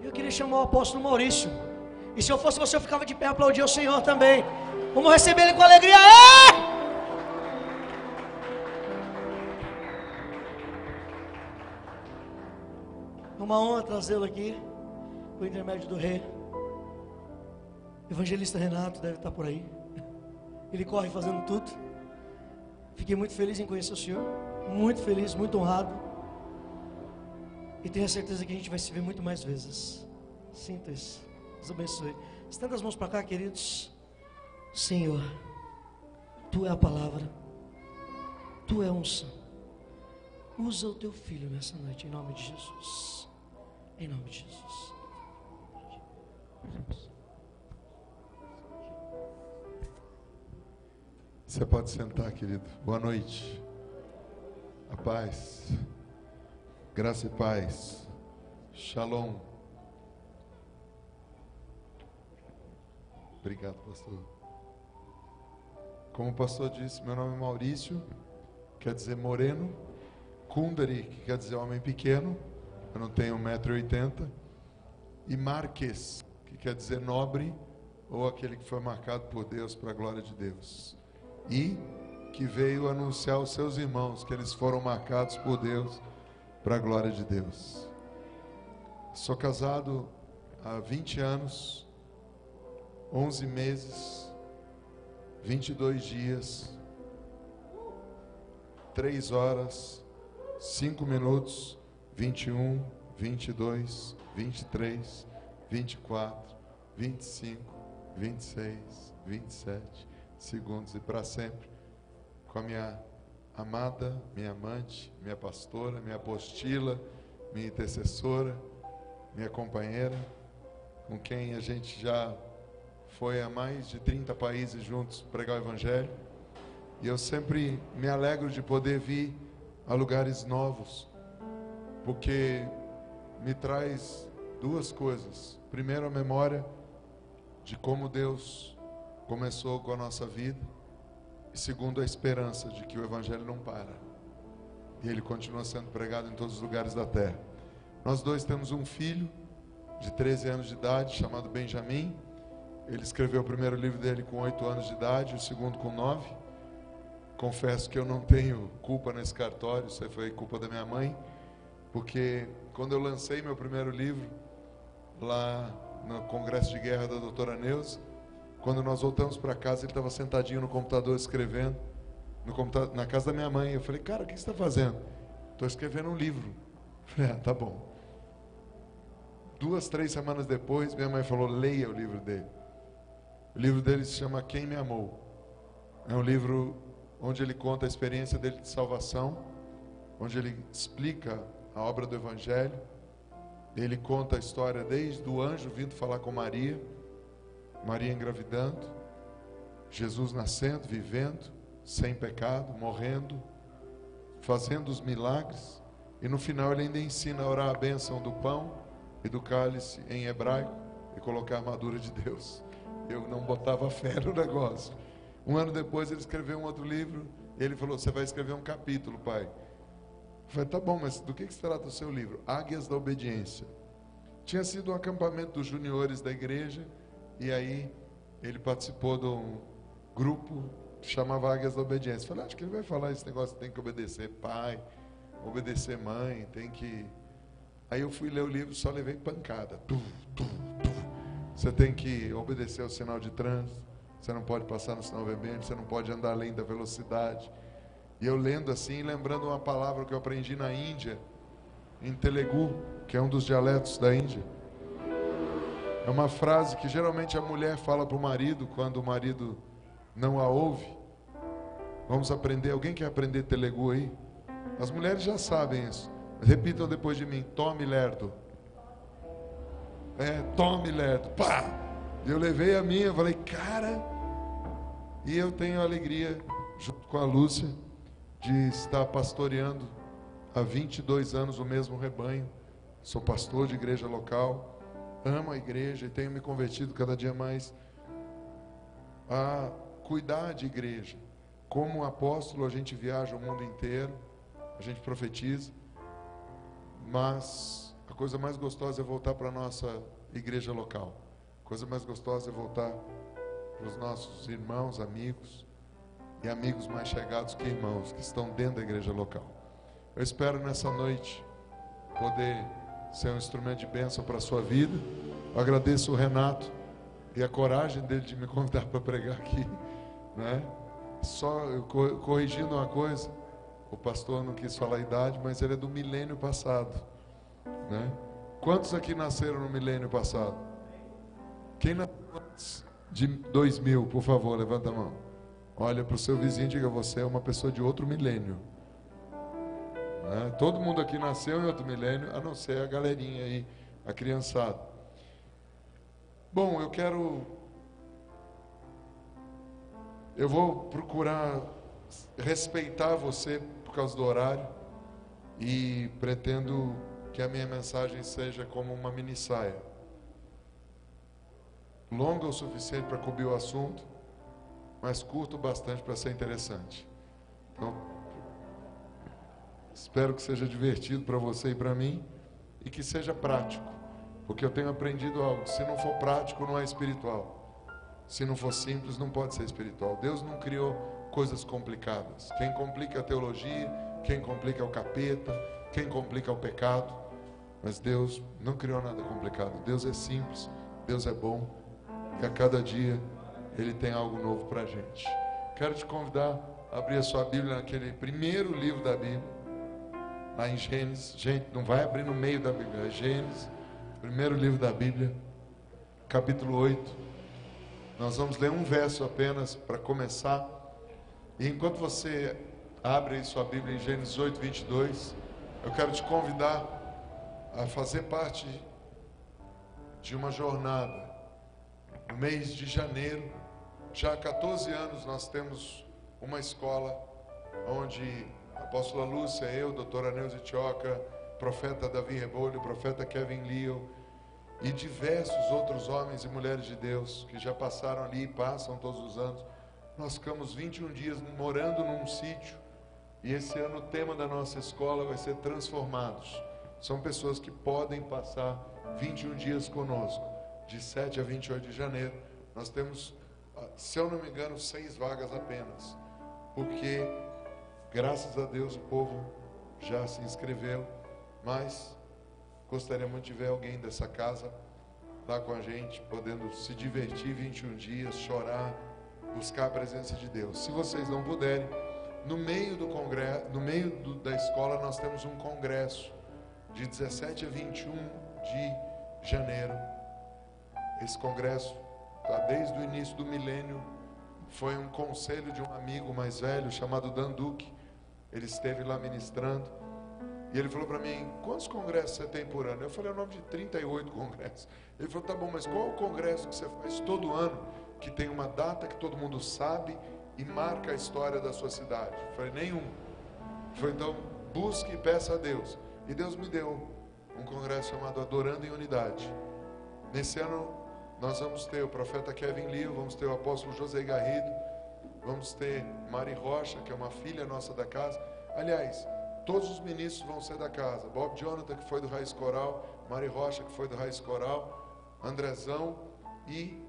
Eu queria chamar o apóstolo Maurício. E se eu fosse você, eu ficava de pé, aplaudir o Senhor também. Vamos receber ele com alegria. É uma honra trazê-lo aqui, por intermédio do rei. Evangelista Renato deve estar por aí. Ele corre fazendo tudo. Fiquei muito feliz em conhecer o senhor. Muito feliz, muito honrado. E tenho a certeza que a gente vai se ver muito mais vezes. Sinta isso. Deus abençoe. Estenda as mãos para cá, queridos. Senhor, Tu é a palavra, Tu é a unção. Usa o Teu Filho nessa noite, em nome de Jesus. Em nome de Jesus. Você pode sentar, querido. Boa noite. A paz. Graça e paz. Shalom. Obrigado, pastor. Como o pastor disse, meu nome é Maurício, quer dizer moreno. Kundari, que quer dizer homem pequeno. Eu não tenho 1,80 m. E Marques, que quer dizer nobre, ou aquele que foi marcado por Deus para a glória de Deus. E que veio anunciar aos seus irmãos que eles foram marcados por Deus para a glória de Deus. Sou casado há 20 anos, 11 meses, 22 dias, 3 horas, 5 minutos, 21, 22, 23, 24, 25, 26, 27 segundos e para sempre, com a minha amada, minha amante, minha pastora, minha apostila, minha intercessora, minha companheira, com quem a gente já foi a mais de 30 países juntos pregar o Evangelho. E eu sempre me alegro de poder vir a lugares novos, porque me traz duas coisas. Primeiro, a memória de como Deus começou com a nossa vida. E segundo, a esperança de que o Evangelho não para. E ele continua sendo pregado em todos os lugares da terra. Nós dois temos um filho de 13 anos de idade, chamado Benjamin. Ele escreveu o primeiro livro dele com 8 anos de idade, o segundo com 9. Confesso que eu não tenho culpa nesse cartório, isso aí foi culpa da minha mãe. Porque quando eu lancei meu primeiro livro, lá no Congresso de Guerra da doutora Neuza, quando nós voltamos para casa, ele estava sentadinho no computador escrevendo, na casa da minha mãe. Eu falei, cara, o que você está fazendo? Estou escrevendo um livro. Eu falei, tá bom. 2, 3 semanas depois, minha mãe falou, leia o livro dele. O livro dele se chama Quem Me Amou. É um livro onde ele conta a experiência dele de salvação, onde ele explica a obra do Evangelho. Ele conta a história desde o anjo vindo falar com Maria, Maria engravidando, Jesus nascendo, vivendo, sem pecado, morrendo, fazendo os milagres. E no final ele ainda ensina a orar a bênção do pão e do cálice em hebraico e colocar a armadura de Deus. Eu não botava fé no negócio. Um ano depois ele escreveu um outro livro. E ele falou, você vai escrever um capítulo, pai. Eu falei, tá bom, mas do que se trata o seu livro? Águias da Obediência. Tinha sido um acampamento dos juniores da igreja. E aí ele participou de um grupo que chamava Águias da Obediência. Eu falei, acho que ele vai falar esse negócio, tem que obedecer pai, obedecer mãe, tem que... Aí eu fui ler o livro, só levei pancada. Você tem que obedecer ao sinal de trânsito, você não pode passar no sinal vermelho, você não pode andar além da velocidade. E eu lendo assim, lembrando uma palavra que eu aprendi na Índia, em Telugu, que é um dos dialetos da Índia. É uma frase que geralmente a mulher fala para o marido, quando o marido não a ouve. Vamos aprender, alguém quer aprender Telugu aí? As mulheres já sabem isso. Repitam depois de mim, tome lerdo. Tome lerdo, pá! Eu levei a minha, eu falei, cara... E eu tenho a alegria, junto com a Lúcia, de estar pastoreando há 22 anos o mesmo rebanho. Sou pastor de igreja local, amo a igreja e tenho me convertido cada dia mais a cuidar de igreja. Como apóstolo, a gente viaja o mundo inteiro, a gente profetiza, mas a coisa mais gostosa é voltar para a nossa igreja local. A coisa mais gostosa é voltar para os nossos irmãos, amigos e amigos mais chegados que irmãos, que estão dentro da igreja local. Eu espero nessa noite poder ser um instrumento de bênção para a sua vida. Eu agradeço o Renato e a coragem dele de me convidar para pregar aqui, né? Só eu corrigindo uma coisa, o pastor não quis falar a idade, mas ele é do milênio passado, né? Quantos aqui nasceram no milênio passado? Quem nasceu antes de 2000, por favor, levanta a mão. Olha para o seu vizinho e diga: você é uma pessoa de outro milênio, né? Todo mundo aqui nasceu em outro milênio, a não ser a galerinha aí, a criançada. Bom, eu vou procurar respeitar você por causa do horário e pretendo que a minha mensagem seja como uma mini saia, longa o suficiente para cobrir o assunto, mas curta o bastante para ser interessante. Então, espero que seja divertido para você e para mim e que seja prático, porque eu tenho aprendido algo: se não for prático, não é espiritual. Se não for simples, não pode ser espiritual. Deus não criou coisas complicadas. Quem complica é a teologia, quem complica é o capeta, quem complica é o pecado. Mas Deus não criou nada complicado. Deus é simples, Deus é bom, e a cada dia Ele tem algo novo para a gente. Quero te convidar a abrir a sua Bíblia naquele primeiro livro da Bíblia, lá em Gênesis. Gente, não vai abrir no meio da Bíblia, é Gênesis, primeiro livro da Bíblia, capítulo 8. Nós vamos ler um verso apenas para começar. E enquanto você abre sua Bíblia em Gênesis 8, 22, eu quero te convidar a fazer parte de uma jornada. No mês de janeiro, já há 14 anos, nós temos uma escola onde a apóstola Lúcia, eu, doutora Neuza Tioca, profeta Davi Rebolho, profeta Kevin Leo e diversos outros homens e mulheres de Deus que já passaram ali e passam todos os anos. Nós ficamos 21 dias morando num sítio, e esse ano o tema da nossa escola vai ser Transformados. São pessoas que podem passar 21 dias conosco, de 7 a 28 de janeiro. Nós temos, se eu não me engano, 6 vagas apenas, porque graças a Deus o povo já se inscreveu, mas gostaria muito de ver alguém dessa casa lá com a gente, podendo se divertir 21 dias, chorar, buscar a presença de Deus. Se vocês não puderem, no meio do congresso, da escola, nós temos um congresso de 17 a 21 de janeiro. Esse congresso está desde o início do milênio. Foi um conselho de um amigo mais velho chamado Dan Duque. Ele esteve lá ministrando e ele falou para mim: quantos congressos você tem por ano? Eu falei o nome de 38 congressos. Ele falou: tá bom, mas qual é o congresso que você faz todo ano, que tem uma data que todo mundo sabe e marca a história da sua cidade? Eu falei: nenhum. Ele falou: então busque e peça a Deus. E Deus me deu um congresso chamado Adorando em Unidade. Nesse ano nós vamos ter o profeta Kevin Leo, vamos ter o apóstolo José Garrido, vamos ter Mari Rocha, que é uma filha nossa da casa. Aliás, todos os ministros vão ser da casa. Bob Jonathan, que foi do Raiz Coral, Mari Rocha, que foi do Raiz Coral, Andrezão e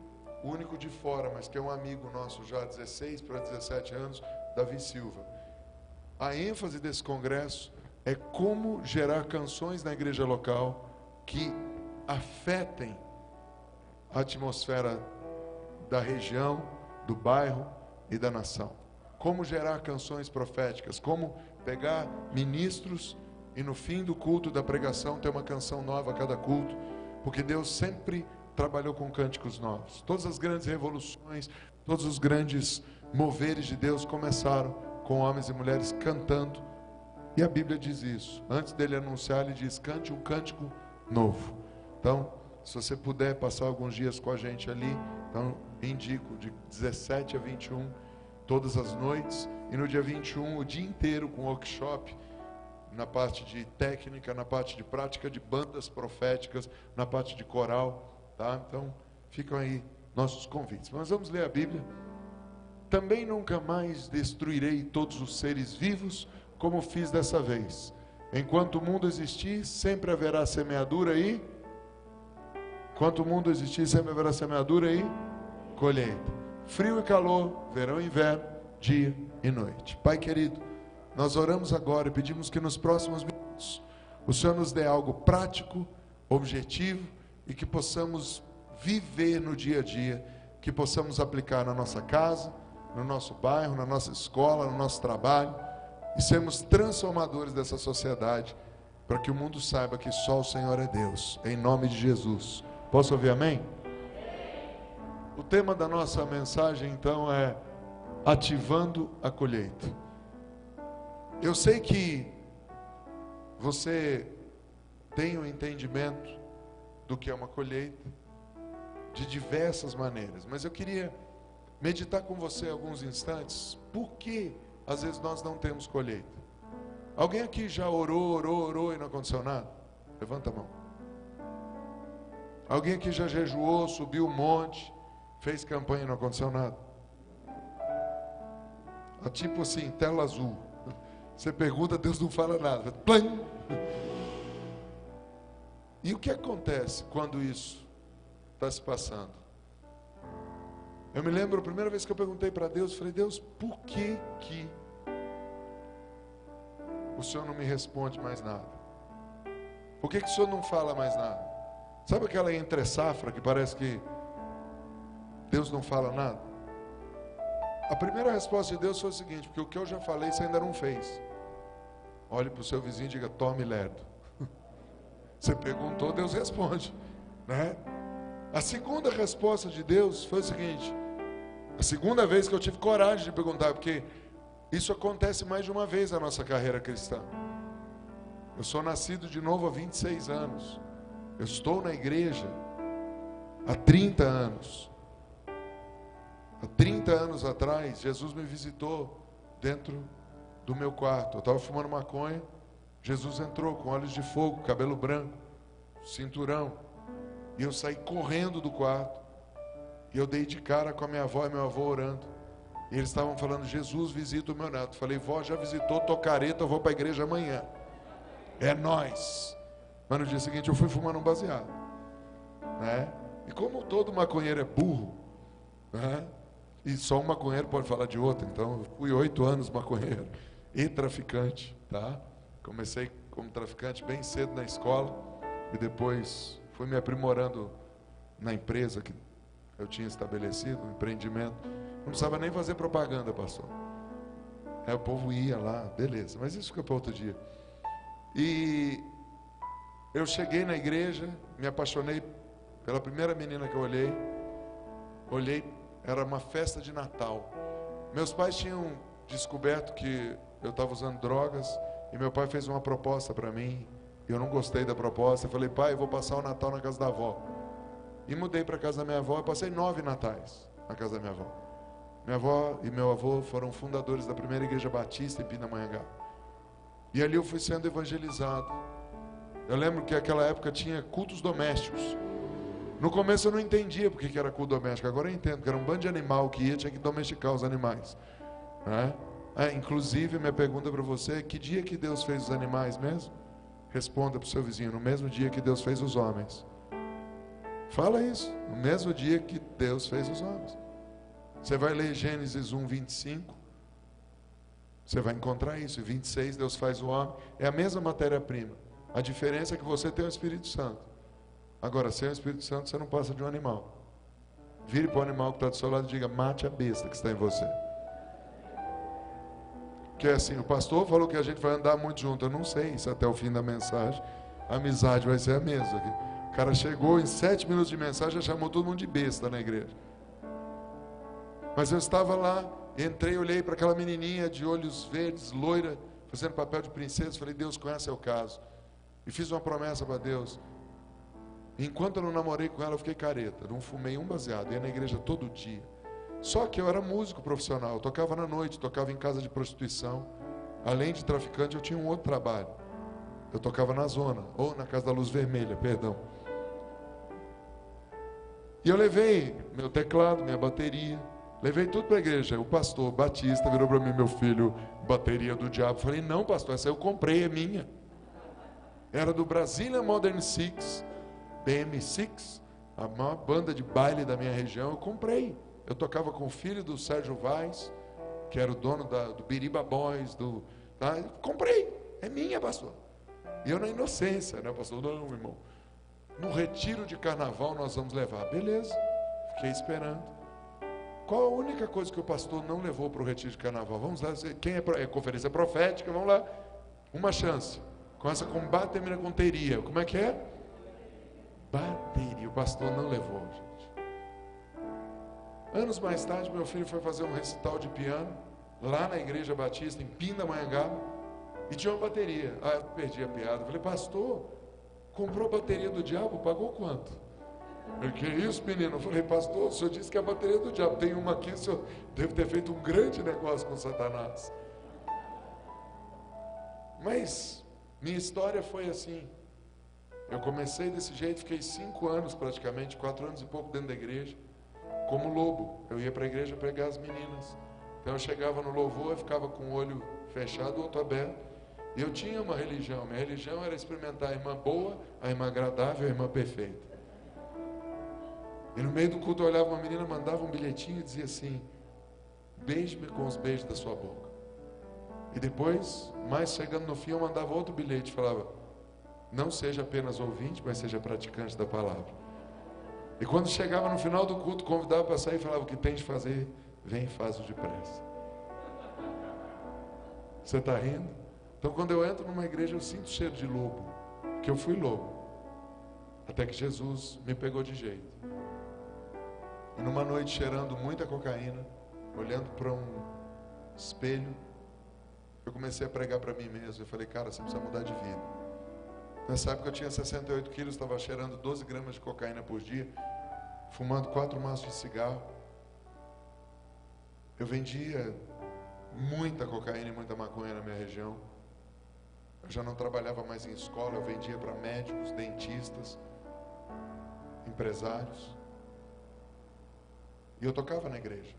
o único de fora, mas que é um amigo nosso já há 16 para 17 anos, Davi Silva. A ênfase desse congresso é como gerar canções na igreja local que afetem a atmosfera da região, do bairro e da nação. Como gerar canções proféticas, como pegar ministros e no fim do culto, da pregação, ter uma canção nova a cada culto, porque Deus sempre trabalhou com cânticos novos. Todas as grandes revoluções, todos os grandes moveres de Deus começaram com homens e mulheres cantando. E a Bíblia diz isso. Antes dele anunciar, ele diz: cante um cântico novo. Então, se você puder passar alguns dias com a gente ali, então indico de 17 a 21, todas as noites, e no dia 21 o dia inteiro com workshop, na parte de técnica, na parte de prática de bandas proféticas, na parte de coral, tá? Então, ficam aí nossos convites. Mas vamos ler a Bíblia. Também nunca mais destruirei todos os seres vivos, como fiz dessa vez. Enquanto o mundo existir, sempre haverá semeadura e... Enquanto o mundo existir, sempre haverá semeadura e colheita. Frio e calor, verão e inverno, dia e noite. Pai querido, nós oramos agora e pedimos que nos próximos minutos o Senhor nos dê algo prático, objetivo e que possamos viver no dia a dia, que possamos aplicar na nossa casa, no nosso bairro, na nossa escola, no nosso trabalho e sermos transformadores dessa sociedade para que o mundo saiba que só o Senhor é Deus, em nome de Jesus. Posso ouvir amém? O tema da nossa mensagem então é ativando a colheita. Eu sei que você tem um entendimento do que é uma colheita de diversas maneiras, mas eu queria meditar com você alguns instantes. Por que às vezes nós não temos colheita? Alguém aqui já orou e não aconteceu nada? Levanta a mão. Alguém aqui já jejuou, subiu um monte, fez campanha e não aconteceu nada? Tipo assim, tela azul. Você pergunta, Deus não fala nada. Plam! E o que acontece quando isso está se passando? Eu me lembro a primeira vez que eu perguntei para Deus, falei, Deus, por que o Senhor não me responde mais nada? Por que o Senhor não fala mais nada? Sabe aquela entre safra que parece que Deus não fala nada? A primeira resposta de Deus foi o seguinte, porque o que eu já falei você ainda não fez. Olhe para o seu vizinho e diga, tome lerdo. Você perguntou, Deus responde, né? A segunda resposta de Deus foi o seguinte, a segunda vez que eu tive coragem de perguntar, porque isso acontece mais de uma vez na nossa carreira cristã. Eu sou nascido de novo há 26 anos. Eu estou na igreja há 30 anos. Há 30 anos atrás, Jesus me visitou dentro do meu quarto. Eu estava fumando maconha. Jesus entrou com olhos de fogo, cabelo branco, cinturão. E eu saí correndo do quarto. E eu dei de cara com a minha avó e meu avô orando. E eles estavam falando, Jesus visita o meu neto. Falei, vó, já visitou, tô careta, eu vou para a igreja amanhã. É nós. Mas no dia seguinte eu fui fumando um baseado, né? E como todo maconheiro é burro, né? E só um maconheiro pode falar de outro, então eu fui 8 anos maconheiro e traficante, tá? Comecei como traficante bem cedo na escola e depois fui me aprimorando na empresa que eu tinha estabelecido, um empreendimento. Não precisava nem fazer propaganda, pastor. O povo ia lá, beleza, mas isso fica para outro dia. E eu cheguei na igreja, me apaixonei pela primeira menina que eu olhei, era uma festa de Natal. Meus pais tinham descoberto que eu estava usando drogas e meu pai fez uma proposta para mim. Eu não gostei da proposta, eu falei, pai, eu vou passar o Natal na casa da avó. E mudei para a casa da minha avó, eu passei 9 natais na casa da minha avó. Minha avó e meu avô foram fundadores da primeira igreja batista em Pindamonhangaba. E ali eu fui sendo evangelizado. Eu lembro que naquela época tinha cultos domésticos. No começo eu não entendia porque que era culto doméstico. Agora eu entendo, que era um bando de animal que tinha que domesticar os animais, né? Inclusive, minha pergunta para você é, que dia que Deus fez os animais mesmo? Responda para o seu vizinho, no mesmo dia que Deus fez os homens. Fala isso, no mesmo dia que Deus fez os homens. Você vai ler Gênesis 1, 25, você vai encontrar isso. Em 26, Deus faz o homem, é a mesma matéria-prima. A diferença é que você tem o Espírito Santo. Agora, sem o Espírito Santo, você não passa de um animal. Vire para o animal que está do seu lado e diga, mate a besta que está em você. Que é assim, o pastor falou que a gente vai andar muito junto. Eu não sei se até o fim da mensagem a amizade vai ser a mesma. O cara chegou em 7 minutos de mensagem, já chamou todo mundo de besta na igreja. Mas eu estava lá, entrei, olhei para aquela menininha de olhos verdes, loira, fazendo papel de princesa. Falei, Deus conhece o caso. E fiz uma promessa para Deus. Enquanto eu não namorei com ela, eu fiquei careta. Não fumei um baseado. Ia na igreja todo dia. Só que eu era músico profissional. Eu tocava na noite, tocava em casa de prostituição. Além de traficante, eu tinha um outro trabalho. Eu tocava na zona, ou na Casa da Luz Vermelha, perdão. E eu levei meu teclado, minha bateria. Levei tudo para a igreja. O pastor Batista virou para mim, meu filho, bateria do diabo. Falei, não, pastor, essa eu comprei, é minha. Era do Brazilian Modern Six, BM6, a maior banda de baile da minha região. Eu comprei. Eu tocava com o filho do Sérgio Vaz, que era o dono do Biriba Boys. Comprei. É minha, pastor. E eu na inocência, né, pastor? Não, irmão. No retiro de carnaval nós vamos levar. Beleza. Fiquei esperando. Qual a única coisa que o pastor não levou para o retiro de carnaval? Vamos lá. Quem é conferência profética? Vamos lá. Uma chance. Começa com bate, termina com teria. Como é que é? Bateria. O pastor não levou, gente. Anos mais tarde, meu filho foi fazer um recital de piano lá na Igreja Batista, em Pindamonhangaba, e tinha uma bateria. Eu perdi a piada. Eu falei, pastor, comprou a bateria do diabo, pagou quanto? Eu, que isso, menino? Eu falei, pastor, o senhor disse que é a bateria do diabo. Tem uma aqui, o senhor deve ter feito um grande negócio com Satanás. Mas minha história foi assim. Eu comecei desse jeito, fiquei 5 anos praticamente, 4 anos e pouco dentro da igreja, como lobo. Eu ia para a igreja pregar as meninas. Então eu chegava no louvor, eu ficava com o olho fechado, o outro aberto. E eu tinha uma religião. Minha religião era experimentar a irmã boa, a irmã agradável, a irmã perfeita. E no meio do culto eu olhava uma menina, mandava um bilhetinho e dizia assim: beije-me com os beijos da sua boca. E depois, mais chegando no fim, eu mandava outro bilhete e falava: não seja apenas ouvinte, mas seja praticante da palavra. E quando chegava no final do culto, convidava para sair e falava: o que tem de fazer, vem e faz-o depressa. Você está rindo? Então quando eu entro numa igreja eu sinto cheiro de lobo, que eu fui lobo, até que Jesus me pegou de jeito. E numa noite cheirando muita cocaína, olhando para um espelho, eu comecei a pregar para mim mesmo. Eu falei: cara, você precisa mudar de vida. Nessa época eu tinha 68 quilos, estava cheirando 12 gramas de cocaína por dia, fumando 4 maços de cigarro. Eu vendia muita cocaína e muita maconha na minha região. Eu já não trabalhava mais em escola, eu vendia para médicos, dentistas, empresários. E eu tocava na igreja.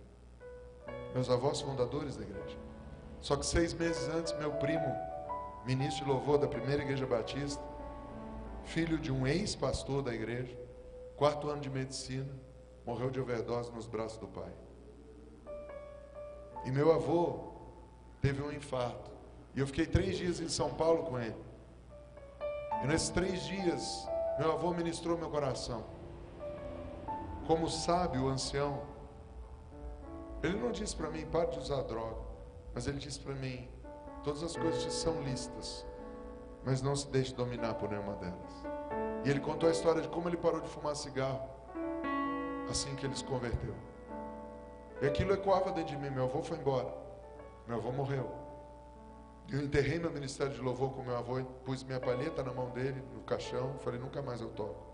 Meus avós fundadores da igreja. Só que 6 meses antes, meu primo, ministro de louvor da primeira igreja batista, filho de um ex-pastor da igreja, 4º ano de medicina, morreu de overdose nos braços do pai. E meu avô teve um infarto. E eu fiquei 3 dias em São Paulo com ele. E nesses 3 dias, meu avô ministrou meu coração. Como sábio, ancião, ele não disse para mim: pare de usar droga. Mas ele disse para mim: todas as coisas te são lícitas, mas não se deixe dominar por nenhuma delas. E ele contou a história de como ele parou de fumar cigarro assim que ele se converteu. E aquilo ecoava dentro de mim. Meu avô foi embora, meu avô morreu. Eu enterrei meu ministério de louvor com meu avô, pus minha palheta na mão dele, no caixão, falei: nunca mais eu toco.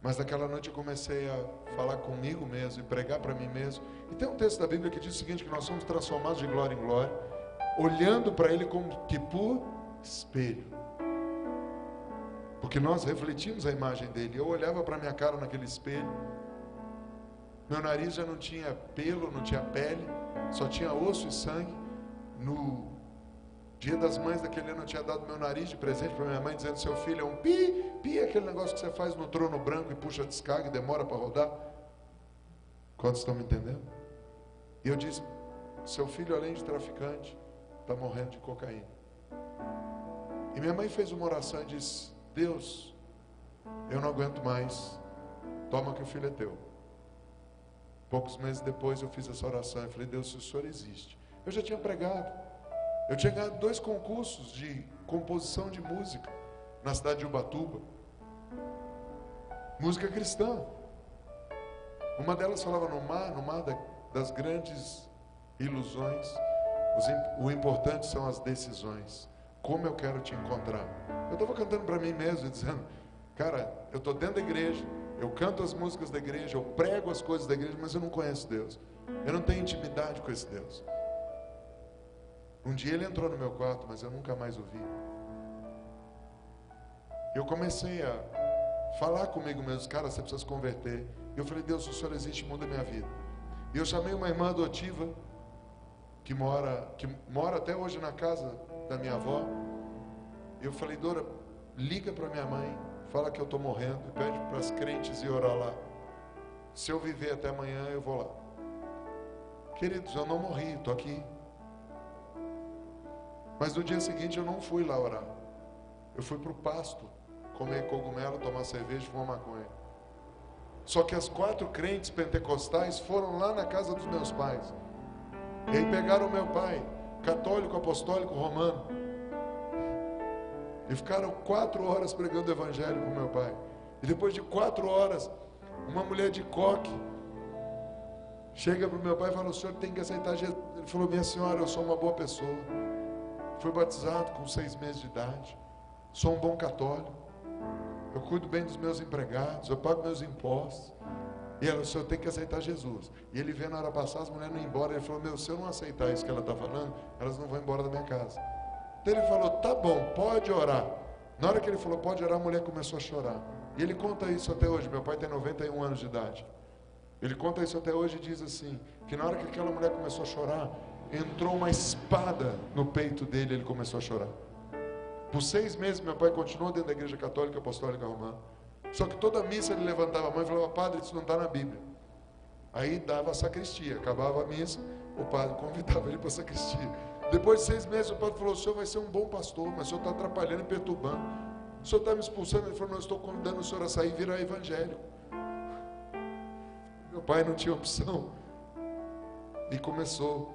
Mas naquela noite eu comecei a falar comigo mesmo e pregar para mim mesmo. E tem um texto da Bíblia que diz o seguinte: que nós somos transformados de glória em glória, olhando para Ele como que por espelho. Porque nós refletimos a imagem dele. Eu olhava para minha cara naquele espelho, meu nariz já não tinha pelo, não tinha pele, só tinha osso e sangue. No Dia das Mães daquele ano eu tinha dado meu nariz de presente para minha mãe, dizendo: seu filho é um pi, pi, aquele negócio que você faz no trono branco e puxa a descarga e demora para rodar. Quantos estão me entendendo? E eu disse: seu filho, além de traficante, está morrendo de cocaína. E minha mãe fez uma oração e disse: Deus, eu não aguento mais, toma que o filho é teu. Poucos meses depois eu fiz essa oração e falei: Deus, se o Senhor existe. Eu já tinha pregado. Eu tinha ganhado 2 concursos de composição de música na cidade de Ubatuba. Música cristã. Uma delas falava no mar das grandes ilusões. O importante são as decisões. Como eu quero te encontrar. Eu estava cantando para mim mesmo e dizendo: cara, eu estou dentro da igreja, eu canto as músicas da igreja, eu prego as coisas da igreja, mas eu não conheço Deus. Eu não tenho intimidade com esse Deus. Um dia ele entrou no meu quarto, mas eu nunca mais o vi. Eu comecei a falar comigo mesmo: cara, você precisa se converter. E eu falei: Deus, se o Senhor existe, muda a minha vida. E eu chamei uma irmã adotiva que mora até hoje na casa da minha avó. Eu falei, Dora, liga para minha mãe, fala que eu estou morrendo e pede para as crentes ir orar lá. Se eu viver até amanhã, eu vou lá. Queridos, eu não morri, estou aqui. Mas no dia seguinte eu não fui lá orar. Eu fui para o pasto, comer cogumelo, tomar cerveja e fumar maconha. Só que as 4 crentes pentecostais foram lá na casa dos meus pais. E aí pegaram o meu pai, católico, apostólico, romano. E ficaram 4 horas pregando o evangelho com meu pai. E depois de 4 horas, uma mulher de coque chega para o meu pai e fala, o senhor tem que aceitar Jesus. Ele falou, minha senhora, eu sou uma boa pessoa. Fui batizado com 6 meses de idade. Sou um bom católico. Eu cuido bem dos meus empregados. Eu pago meus impostos. E ela, o senhor tem que aceitar Jesus. E ele vendo a hora passar, as mulheres não iam embora. Ele falou, se eu não aceitar isso que ela está falando, elas não vão embora da minha casa. Então ele falou, tá bom, pode orar. Na hora que ele falou, pode orar, a mulher começou a chorar. E ele conta isso até hoje. Meu pai tem 91 anos de idade. Ele conta isso até hoje e diz assim, que na hora que aquela mulher começou a chorar, entrou uma espada no peito dele e ele começou a chorar. Por 6 meses meu pai continuou dentro da igreja católica apostólica romana. Só que toda missa ele levantava a mão e falava, padre, isso não está na Bíblia. Aí dava a sacristia, acabava a missa, o padre convidava ele para a sacristia. Depois de 6 meses o padre falou, o senhor vai ser um bom pastor, mas o senhor está atrapalhando e perturbando. O senhor está me expulsando. Ele falou, não, eu estou convidando o senhor a sair e virar evangélico. Meu pai não tinha opção. E começou,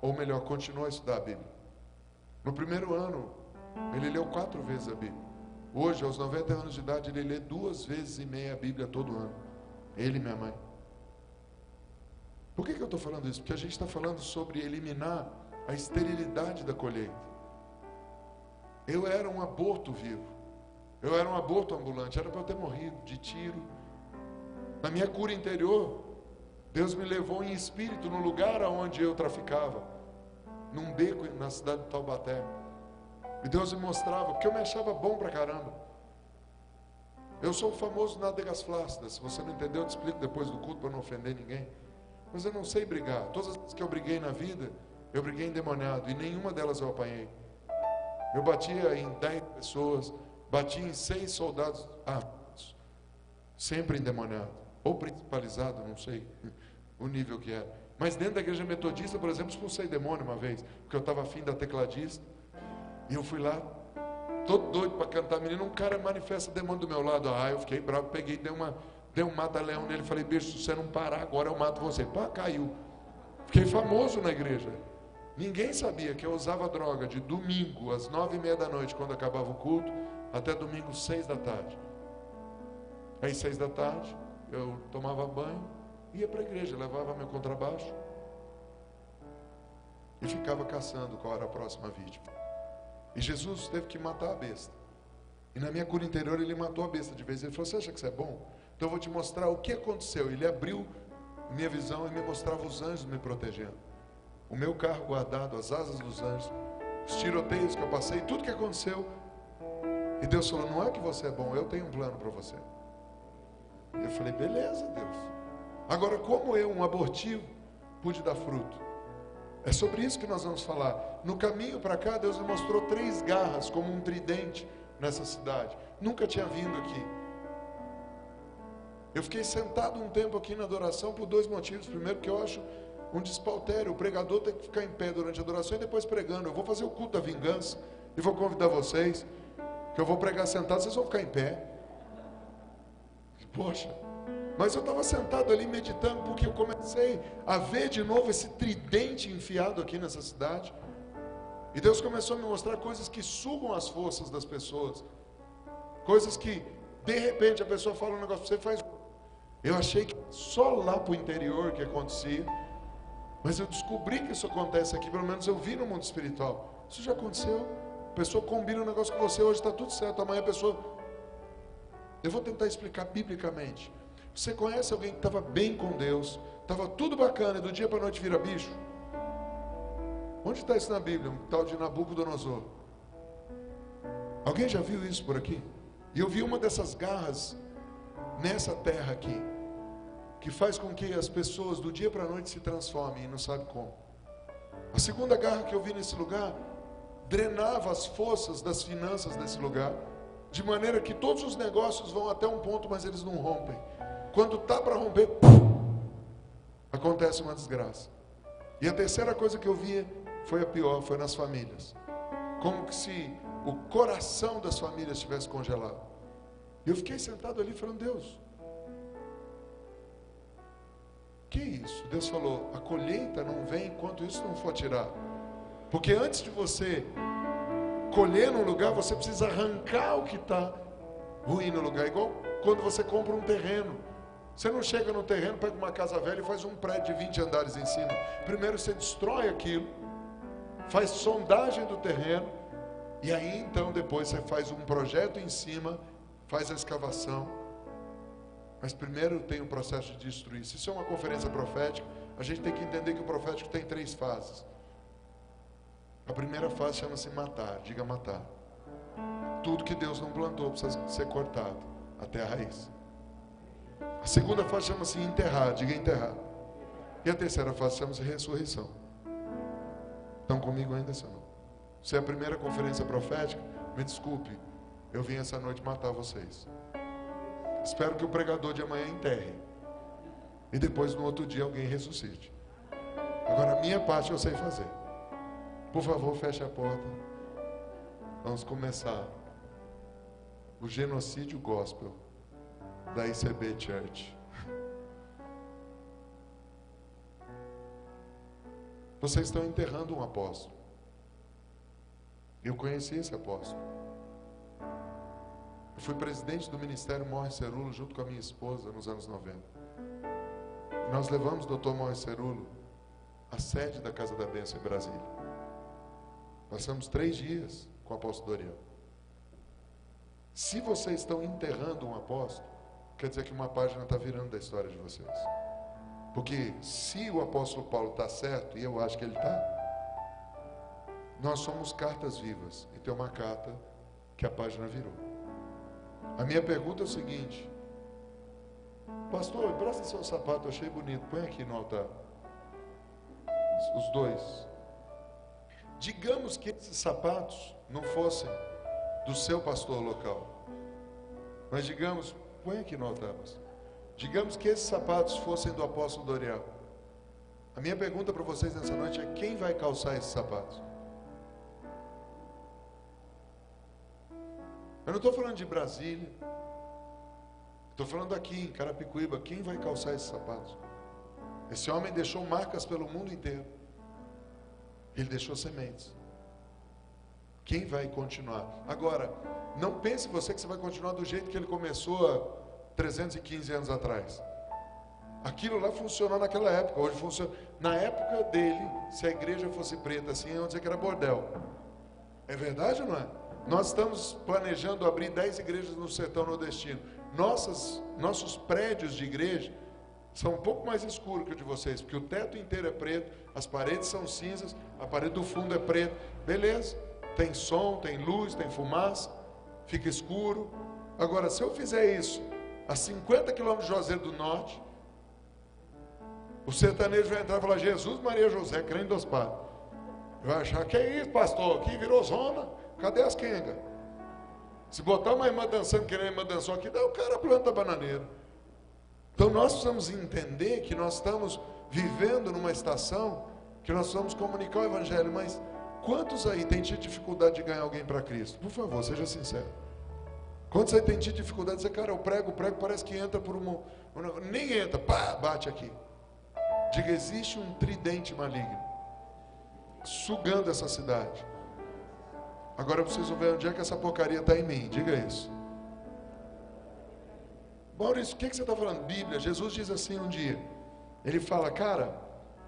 ou melhor, continuou a estudar a Bíblia. No primeiro ano, ele leu 4 vezes a Bíblia. Hoje, aos 90 anos de idade, ele lê 2,5 vezes a Bíblia todo ano. Ele e minha mãe. Por que eu estou falando isso? Porque a gente está falando sobre eliminar a esterilidade da colheita. Eu era um aborto vivo. Eu era um aborto ambulante. Era para eu ter morrido de tiro. Na minha cura interior, Deus me levou em espírito no lugar onde eu traficava, num beco na cidade de Taubaté. E Deus me mostrava, porque eu me achava bom pra caramba. Eu sou o famoso nádegas flácidas. Se você não entendeu, eu te explico depois do culto para não ofender ninguém. Mas eu não sei brigar. Todas as vezes que eu briguei na vida, eu briguei endemoniado, e nenhuma delas eu apanhei. Eu batia em 10 pessoas, batia em 6 soldados armados, sempre endemoniado, ou principalizado, não sei o nível que era. Mas dentro da igreja metodista, por exemplo, expulsei demônio uma vez, porque eu estava afim da tecladista, e eu fui lá, todo doido para cantar, menino, um cara manifesta demônio do meu lado. Eu fiquei bravo, peguei, dei um mata-leão nele, falei, bicho, se você não parar agora eu mato você. Pá, caiu. Fiquei famoso na igreja. Ninguém sabia que eu usava droga de domingo às 9h30 da noite, quando acabava o culto, até domingo 6 da tarde. Aí 6 da tarde, eu tomava banho, ia para a igreja, levava meu contrabaixo e ficava caçando qual era a próxima vítima. E Jesus teve que matar a besta. E na minha cura interior ele matou a besta de vez. Ele falou, você acha que isso é bom? Então eu vou te mostrar o que aconteceu. Ele abriu minha visão e me mostrava os anjos me protegendo. O meu carro guardado, as asas dos anjos, os tiroteios que eu passei, tudo que aconteceu. E Deus falou, não é que você é bom, eu tenho um plano para você. E eu falei, beleza, Deus. Agora, como eu, um abortivo, pude dar fruto? É sobre isso que nós vamos falar. No caminho para cá, Deus me mostrou 3 garras, como um tridente nessa cidade. Nunca tinha vindo aqui. Eu fiquei sentado um tempo aqui na adoração por 2 motivos. Primeiro, porque eu acho um despautério. O pregador tem que ficar em pé durante a adoração e depois pregando. Eu vou fazer o culto da vingança e vou convidar vocês, que eu vou pregar sentado, vocês vão ficar em pé. Poxa, mas eu estava sentado ali meditando, porque eu comecei a ver de novo esse tridente enfiado aqui nessa cidade. E Deus começou a me mostrar coisas que sugam as forças das pessoas. Coisas que, de repente, a pessoa fala um negócio, você faz. Eu achei que só lá para o interior que acontecia. Mas eu descobri que isso acontece aqui, pelo menos eu vi no mundo espiritual. Isso já aconteceu. A pessoa combina um negócio com você, hoje está tudo certo, amanhã a pessoa... Eu vou tentar explicar biblicamente. Você conhece alguém que estava bem com Deus, estava tudo bacana, e do dia para a noite vira bicho? Onde está isso na Bíblia? Um tal de Nabucodonosor. Alguém já viu isso por aqui? E eu vi uma dessas garras nessa terra aqui, que faz com que as pessoas do dia para a noite se transformem e não sabe como. A segunda garra que eu vi nesse lugar drenava as forças das finanças desse lugar, de maneira que todos os negócios vão até um ponto, mas eles não rompem. Quando está para romper, acontece uma desgraça. E a terceira coisa que eu via foi a pior, foi nas famílias. Como que se o coração das famílias estivesse congelado. E eu fiquei sentado ali falando, Deus, que isso? Deus falou, a colheita não vem enquanto isso não for tirado. Porque antes de você colher num lugar, você precisa arrancar o que está ruim no lugar. Igual quando você compra um terreno. Você não chega no terreno, pega uma casa velha e faz um prédio de 20 andares em cima. Primeiro você destrói aquilo, faz sondagem do terreno, e aí então depois você faz um projeto em cima, faz a escavação. Mas primeiro tem um processo de destruir. Se isso é uma conferência profética, a gente tem que entender que o profético tem 3 fases. A primeira fase chama-se matar, diga matar. Tudo que Deus não plantou precisa ser cortado, até a raiz. A segunda fase chama-se enterrar, diga enterrar. E a terceira fase chama-se ressurreição. Estão comigo ainda, senhor? Se é a primeira conferência profética, me desculpe, eu vim essa noite matar vocês. Espero que o pregador de amanhã enterre. E depois no outro dia alguém ressuscite. Agora a minha parte eu sei fazer. Por favor, feche a porta. Vamos começar o genocídio gospel da ICB Church. Vocês estão enterrando um apóstolo. Eu conheci esse apóstolo. Eu fui presidente do Ministério Morris Cerulo junto com a minha esposa nos anos 90. Nós levamos o Dr. Morris Cerulo à sede da Casa da Bênção em Brasília. Passamos 3 dias com o apóstolo Doriel. Se vocês estão enterrando um apóstolo, quer dizer que uma página está virando da história de vocês. Porque se o apóstolo Paulo está certo, e eu acho que ele está, nós somos cartas vivas. E tem uma carta que a página virou. A minha pergunta é o seguinte: pastor, empresta seu sapato, eu achei bonito, põe aqui no altar. Os 2. Digamos que esses sapatos não fossem do seu pastor local. Mas digamos, põe aqui no altar, pastor. Digamos que esses sapatos fossem do apóstolo Doriel. A minha pergunta para vocês nessa noite é: quem vai calçar esses sapatos? Eu não estou falando de Brasília. Estou falando aqui em Carapicuíba. Quem vai calçar esses sapatos? Esse homem deixou marcas pelo mundo inteiro. Ele deixou sementes. Quem vai continuar? Agora, não pense você que você vai continuar do jeito que ele começou há 315 anos atrás. Aquilo lá funcionou naquela época, hoje funciona. Na época dele, se a igreja fosse preta assim, iam dizer que era bordel. É verdade ou não é? Nós estamos planejando abrir 10 igrejas no sertão nordestino. Nossos prédios de igreja são um pouco mais escuros que o de vocês, porque o teto inteiro é preto, as paredes são cinzas, a parede do fundo é preta. Beleza, tem som, tem luz, tem fumaça, fica escuro. Agora, se eu fizer isso a 50 quilômetros de Juazeiro do Norte, o sertanejo vai entrar e falar: Jesus, Maria, José, crente dos padres. Vai achar: que é isso, pastor? Aqui virou zona, cadê as quengas? Se botar uma irmã dançando que nem a irmã dançou aqui, dá o cara planta bananeira. Então nós precisamos entender que nós estamos vivendo numa estação que nós precisamos comunicar o evangelho. Mas quantos aí têm tido dificuldade de ganhar alguém para Cristo? Por favor, seja sincero. Quantos aí têm tido dificuldade de dizer: cara, eu prego, parece que entra por uma... Nem entra, pá, bate aqui. Diga: existe um tridente maligno sugando essa cidade. Agora eu preciso ver onde é que essa porcaria está em mim. Diga isso. Maurício, o que você está falando? Bíblia. Jesus diz assim um dia. Ele fala: cara,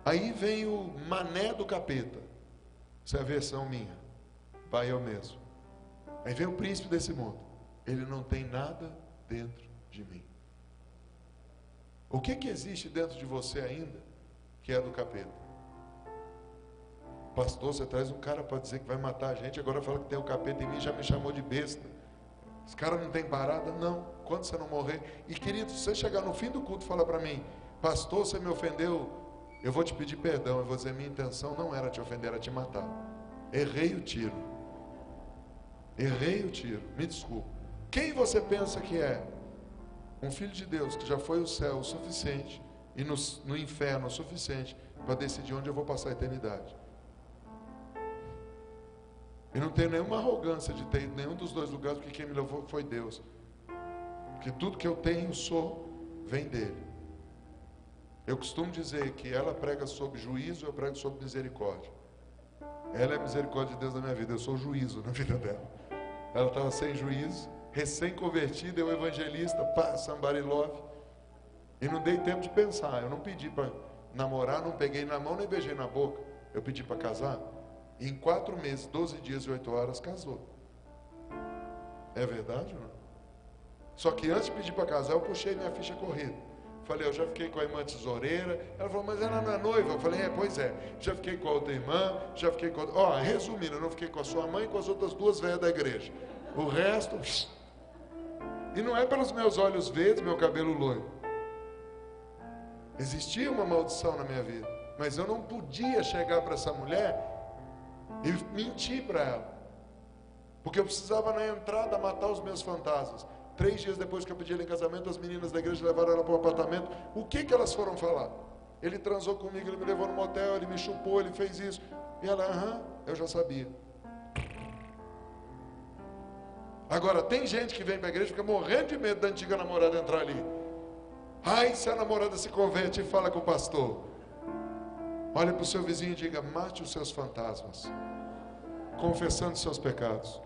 aí vem o mané do capeta. Essa é a versão minha. Pai, eu mesmo. Aí vem o príncipe desse mundo. Ele não tem nada dentro de mim. O que existe dentro de você ainda que é do capeta? Pastor, você traz um cara para dizer que vai matar a gente, agora fala que tem o capeta em mim, já me chamou de besta. Esse cara não tem parada? Não. Quando você não morrer? E querido, se você chegar no fim do culto e falar para mim: pastor, você me ofendeu, eu vou te pedir perdão. Eu vou dizer: minha intenção não era te ofender, era te matar. Errei o tiro. Errei o tiro, me desculpa. Quem você pensa que é? Um filho de Deus que já foi ao céu o suficiente e no inferno o suficiente para decidir onde eu vou passar a eternidade. E não tenho nenhuma arrogância de ter ido nenhum dos dois lugares, porque quem me levou foi Deus. Porque tudo que eu tenho, sou, vem dele. Eu costumo dizer que ela prega sobre juízo, eu prego sobre misericórdia. Ela é a misericórdia de Deus na minha vida, eu sou o juízo na vida dela. Ela estava sem juízo, recém-convertida, eu evangelista, pá, somebody love. E não dei tempo de pensar, eu não pedi para namorar, não peguei na mão, nem beijei na boca. Eu pedi para casar. E em 4 meses, 12 dias e 8 horas, casou. É verdade ou não? Só que antes de pedir para casar, eu puxei minha ficha corrida. Falei, eu já fiquei com a irmã tesoureira. Ela falou, mas ela não é noiva. Eu falei, pois é. Já fiquei com a outra irmã, já fiquei com... resumindo, eu não fiquei com a sua mãe e com as outras 2 velhas da igreja. O resto... E não é pelos meus olhos verdes, meu cabelo loiro. Existia uma maldição na minha vida. Mas eu não podia chegar para essa mulher e mentir para ela. Porque eu precisava na entrada matar os meus fantasmas. 3 dias depois que eu pedi ela em casamento, as meninas da igreja levaram ela para o apartamento. O que elas foram falar? Ele transou comigo, ele me levou no motel, ele me chupou, ele fez isso. E ela, eu já sabia. Agora, tem gente que vem para a igreja e fica morrendo de medo da antiga namorada entrar ali. Ai, se a namorada se converte e fala com o pastor. Olha para o seu vizinho e diga, mate os seus fantasmas, confessando seus pecados.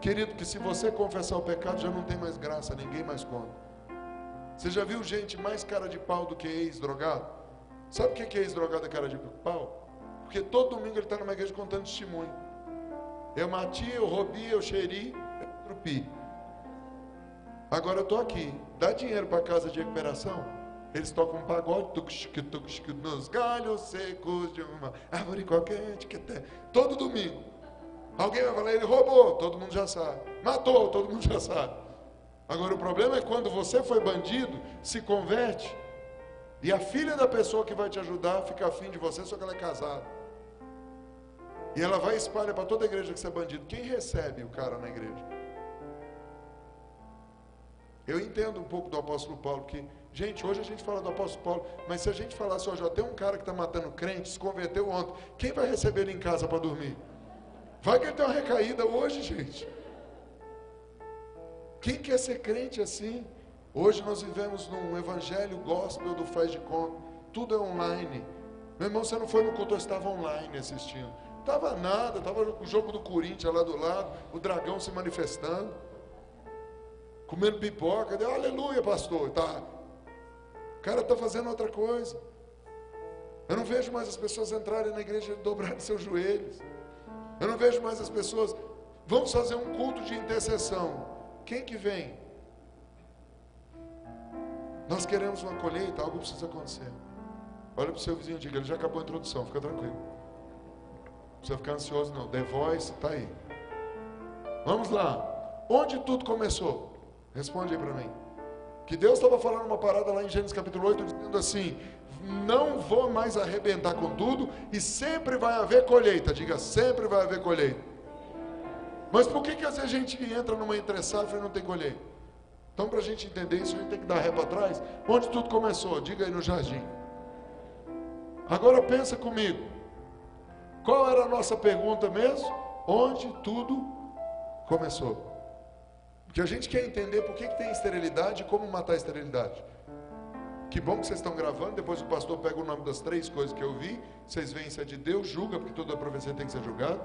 Querido, que se você confessar o pecado, já não tem mais graça, ninguém mais conta. Você já viu gente mais cara de pau do que ex-drogado? Sabe o que é ex-drogado e cara de pau? Porque todo domingo ele está numa igreja contando testemunho. Eu matei, eu roubei, eu cheirei, eu trupi. Agora eu estou aqui, dá dinheiro para a casa de recuperação? Eles tocam um pagode, nos galhos secos de uma árvore qualquer, todo domingo. Alguém vai falar, ele roubou, todo mundo já sabe. Matou, todo mundo já sabe. Agora o problema é quando você foi bandido, se converte, e a filha da pessoa que vai te ajudar fica afim de você, só que ela é casada. E ela vai e espalha para toda a igreja que você é bandido. Quem recebe o cara na igreja? Eu entendo um pouco do apóstolo Paulo, porque, gente, hoje a gente fala do apóstolo Paulo, mas se a gente falasse, já tem um cara que está matando crente, se converteu ontem, quem vai receber ele em casa para dormir? Vai que ele tem uma recaída hoje, gente. Quem quer ser crente assim? Hoje nós vivemos num evangelho gospel do faz de conta. Tudo é online. Meu irmão, você não foi no culto, eu estava online assistindo. Estava nada, estava o jogo do Corinthians lá do lado, o dragão se manifestando. Comendo pipoca. Aleluia, pastor. Tá. O cara está fazendo outra coisa. Eu não vejo mais as pessoas entrarem na igreja e dobrarem seus joelhos. Eu não vejo mais as pessoas, vamos fazer um culto de intercessão. Quem que vem? Nós queremos uma colheita, algo precisa acontecer. Olha para o seu vizinho e diga, ele já acabou a introdução, fica tranquilo. Não precisa ficar ansioso não, The Voice está aí. Vamos lá. Onde tudo começou? Responde aí para mim. Que Deus estava falando uma parada lá em Gênesis capítulo 8, dizendo assim, não vou mais arrebentar com tudo e sempre vai haver colheita. Diga, sempre vai haver colheita. Mas por que às vezes a gente entra numa entre-safra e não tem colheita? Então, para a gente entender isso, a gente tem que dar ré para trás. Onde tudo começou? Diga aí, no jardim. Agora pensa comigo. Qual era a nossa pergunta mesmo? Onde tudo começou? Porque a gente quer entender por que tem esterilidade e como matar a esterilidade. Que bom que vocês estão gravando, depois o pastor pega o nome das 3 coisas que eu vi, vocês veem se é de Deus, julga, porque toda profecia tem que ser julgada.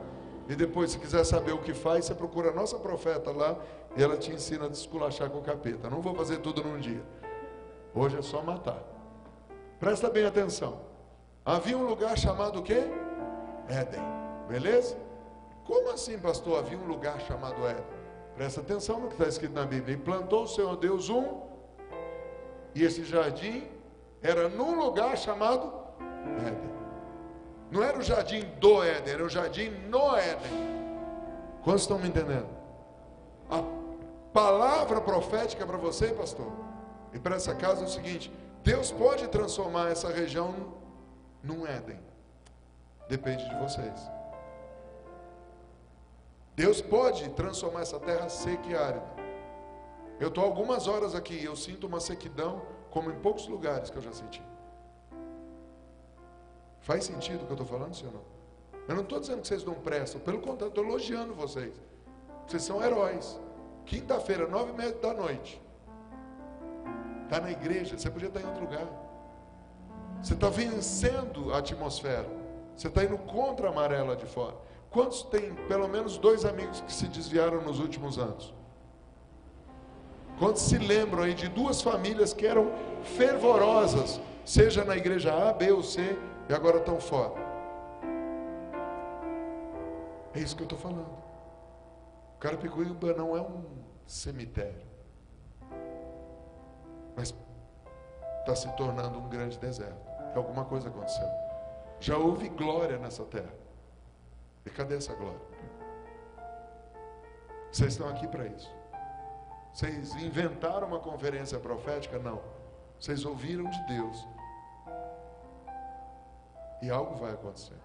E depois, se quiser saber o que faz, você procura a nossa profeta lá, e ela te ensina a desculachar com o capeta. Não vou fazer tudo num dia. Hoje é só matar. Presta bem atenção. Havia um lugar chamado o quê? Éden. Beleza? Como assim, pastor? Havia um lugar chamado Éden. Presta atenção no que está escrito na Bíblia. E plantou o Senhor Deus e esse jardim era num lugar chamado Éden. Não era o jardim do Éden, era o jardim no Éden. Quantos estão me entendendo? A palavra profética para você, pastor, e para essa casa é o seguinte: Deus pode transformar essa região num Éden. Depende de vocês. Deus pode transformar essa terra seca e árida. Eu estou algumas horas aqui e eu sinto uma sequidão como em poucos lugares que eu já senti. Faz sentido o que eu estou falando, senhor? Eu não estou dizendo que vocês não prestam, pelo contrário, estou elogiando vocês. Vocês são heróis. Quinta-feira, 9h30 da noite. Está na igreja, você podia estar em outro lugar. Você está vencendo a atmosfera. Você está indo contra a maré lá de fora. Quantos tem pelo menos 2 amigos que se desviaram nos últimos anos? Quantos se lembram aí de 2 famílias que eram fervorosas, seja na igreja A, B ou C, e agora estão fora? É isso que eu estou falando. Carapicuíba não é um cemitério, mas está se tornando um grande deserto. Que alguma coisa aconteceu. Já houve glória nessa terra. E cadê essa glória? Vocês estão aqui para isso. Vocês inventaram uma conferência profética? Não. Vocês ouviram de Deus. E algo vai acontecer.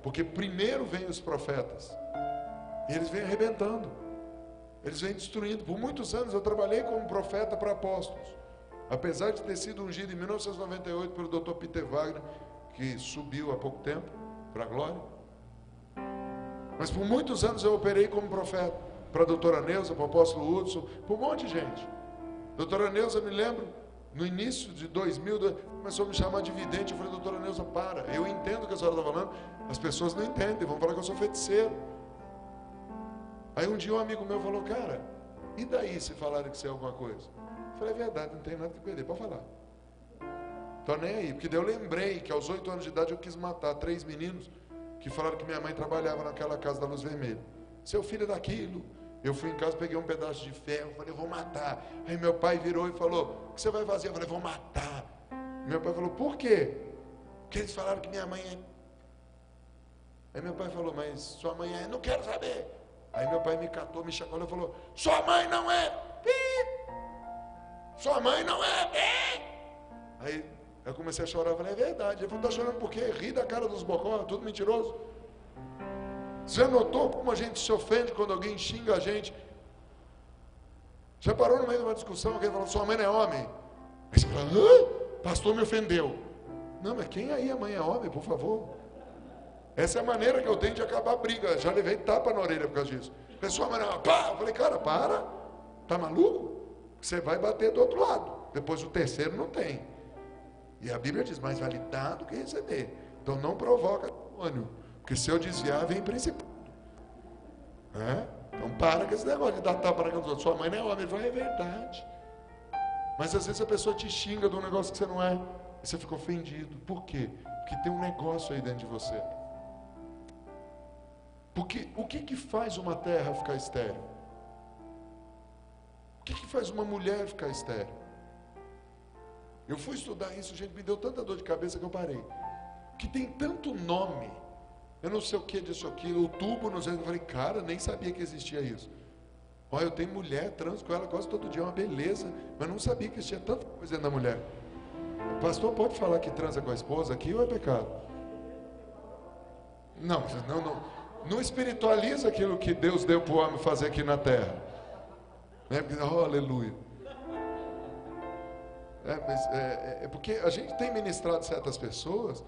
Porque primeiro vêm os profetas. E eles vêm arrebentando. Eles vêm destruindo. Por muitos anos eu trabalhei como profeta para apóstolos. Apesar de ter sido ungido em 1998 pelo Dr. Peter Wagner, que subiu há pouco tempo para a glória. Mas por muitos anos eu operei como profeta para a doutora Neuza, para o apóstolo Hudson, para um monte de gente. Doutora Neuza, me lembro, no início de 2000, começou a me chamar de vidente. Eu falei, doutora Neuza, para. Eu entendo o que a senhora está falando. As pessoas não entendem, vão falar que eu sou feiticeiro. Aí um dia um amigo meu falou, cara, e daí se falarem que você é alguma coisa? Eu falei, é verdade, não tem nada que perder, pode falar. Estou nem aí, porque daí eu lembrei que aos 8 anos de idade eu quis matar 3 meninos que falaram que minha mãe trabalhava naquela casa da Luz Vermelha. Seu filho é daquilo. Eu fui em casa, peguei um pedaço de ferro, falei, eu vou matar. Aí meu pai virou e falou, o que você vai fazer? Eu falei, vou matar. Meu pai falou, por quê? Porque eles falaram que minha mãe é... Aí meu pai falou, mas sua mãe é... Não quero saber. Aí meu pai me catou, me chacoalhou e falou, sua mãe não é... Sua mãe não é... Aí eu comecei a chorar, eu falei, é verdade. Ele falou, está chorando por quê? Ri da cara dos bocó, tudo mentiroso. Você já notou como a gente se ofende quando alguém xinga a gente? Já parou no meio de uma discussão, alguém falou, sua mãe não é homem? Aí você fala, hã? Pastor me ofendeu. Não, mas quem aí a mãe é homem, por favor? Essa é a maneira que eu tenho de acabar a briga. Já levei tapa na orelha por causa disso. Pessoa, mãe não, pá! Eu falei, cara, para. Tá maluco? Você vai bater do outro lado. Depois o terceiro não tem. E a Bíblia diz, mais vale dar do que receber. Então não provoca demônio. Porque se eu desviar, vem principado. Então para com esse negócio de dar tapa na cara dos outros. Sua mãe não é homem. Ele fala, é verdade. Mas às vezes a pessoa te xinga de um negócio que você não é. E você fica ofendido. Por quê? Porque tem um negócio aí dentro de você. Porque o que faz uma terra ficar estéril? O que faz uma mulher ficar estéril? Eu fui estudar isso, gente, me deu tanta dor de cabeça que eu parei. Que tem tanto nome. Eu não sei o que disso aqui, o tubo, não sei. Eu falei, cara, nem sabia que existia isso. Olha, eu tenho mulher, transo com ela quase todo dia, é uma beleza. Mas não sabia que existia tanta coisa dentro da mulher. O pastor pode falar que transa com a esposa aqui ou é pecado? Não espiritualiza aquilo que Deus deu para o homem fazer aqui na terra. Oh, aleluia. É porque a gente tem ministrado certas pessoas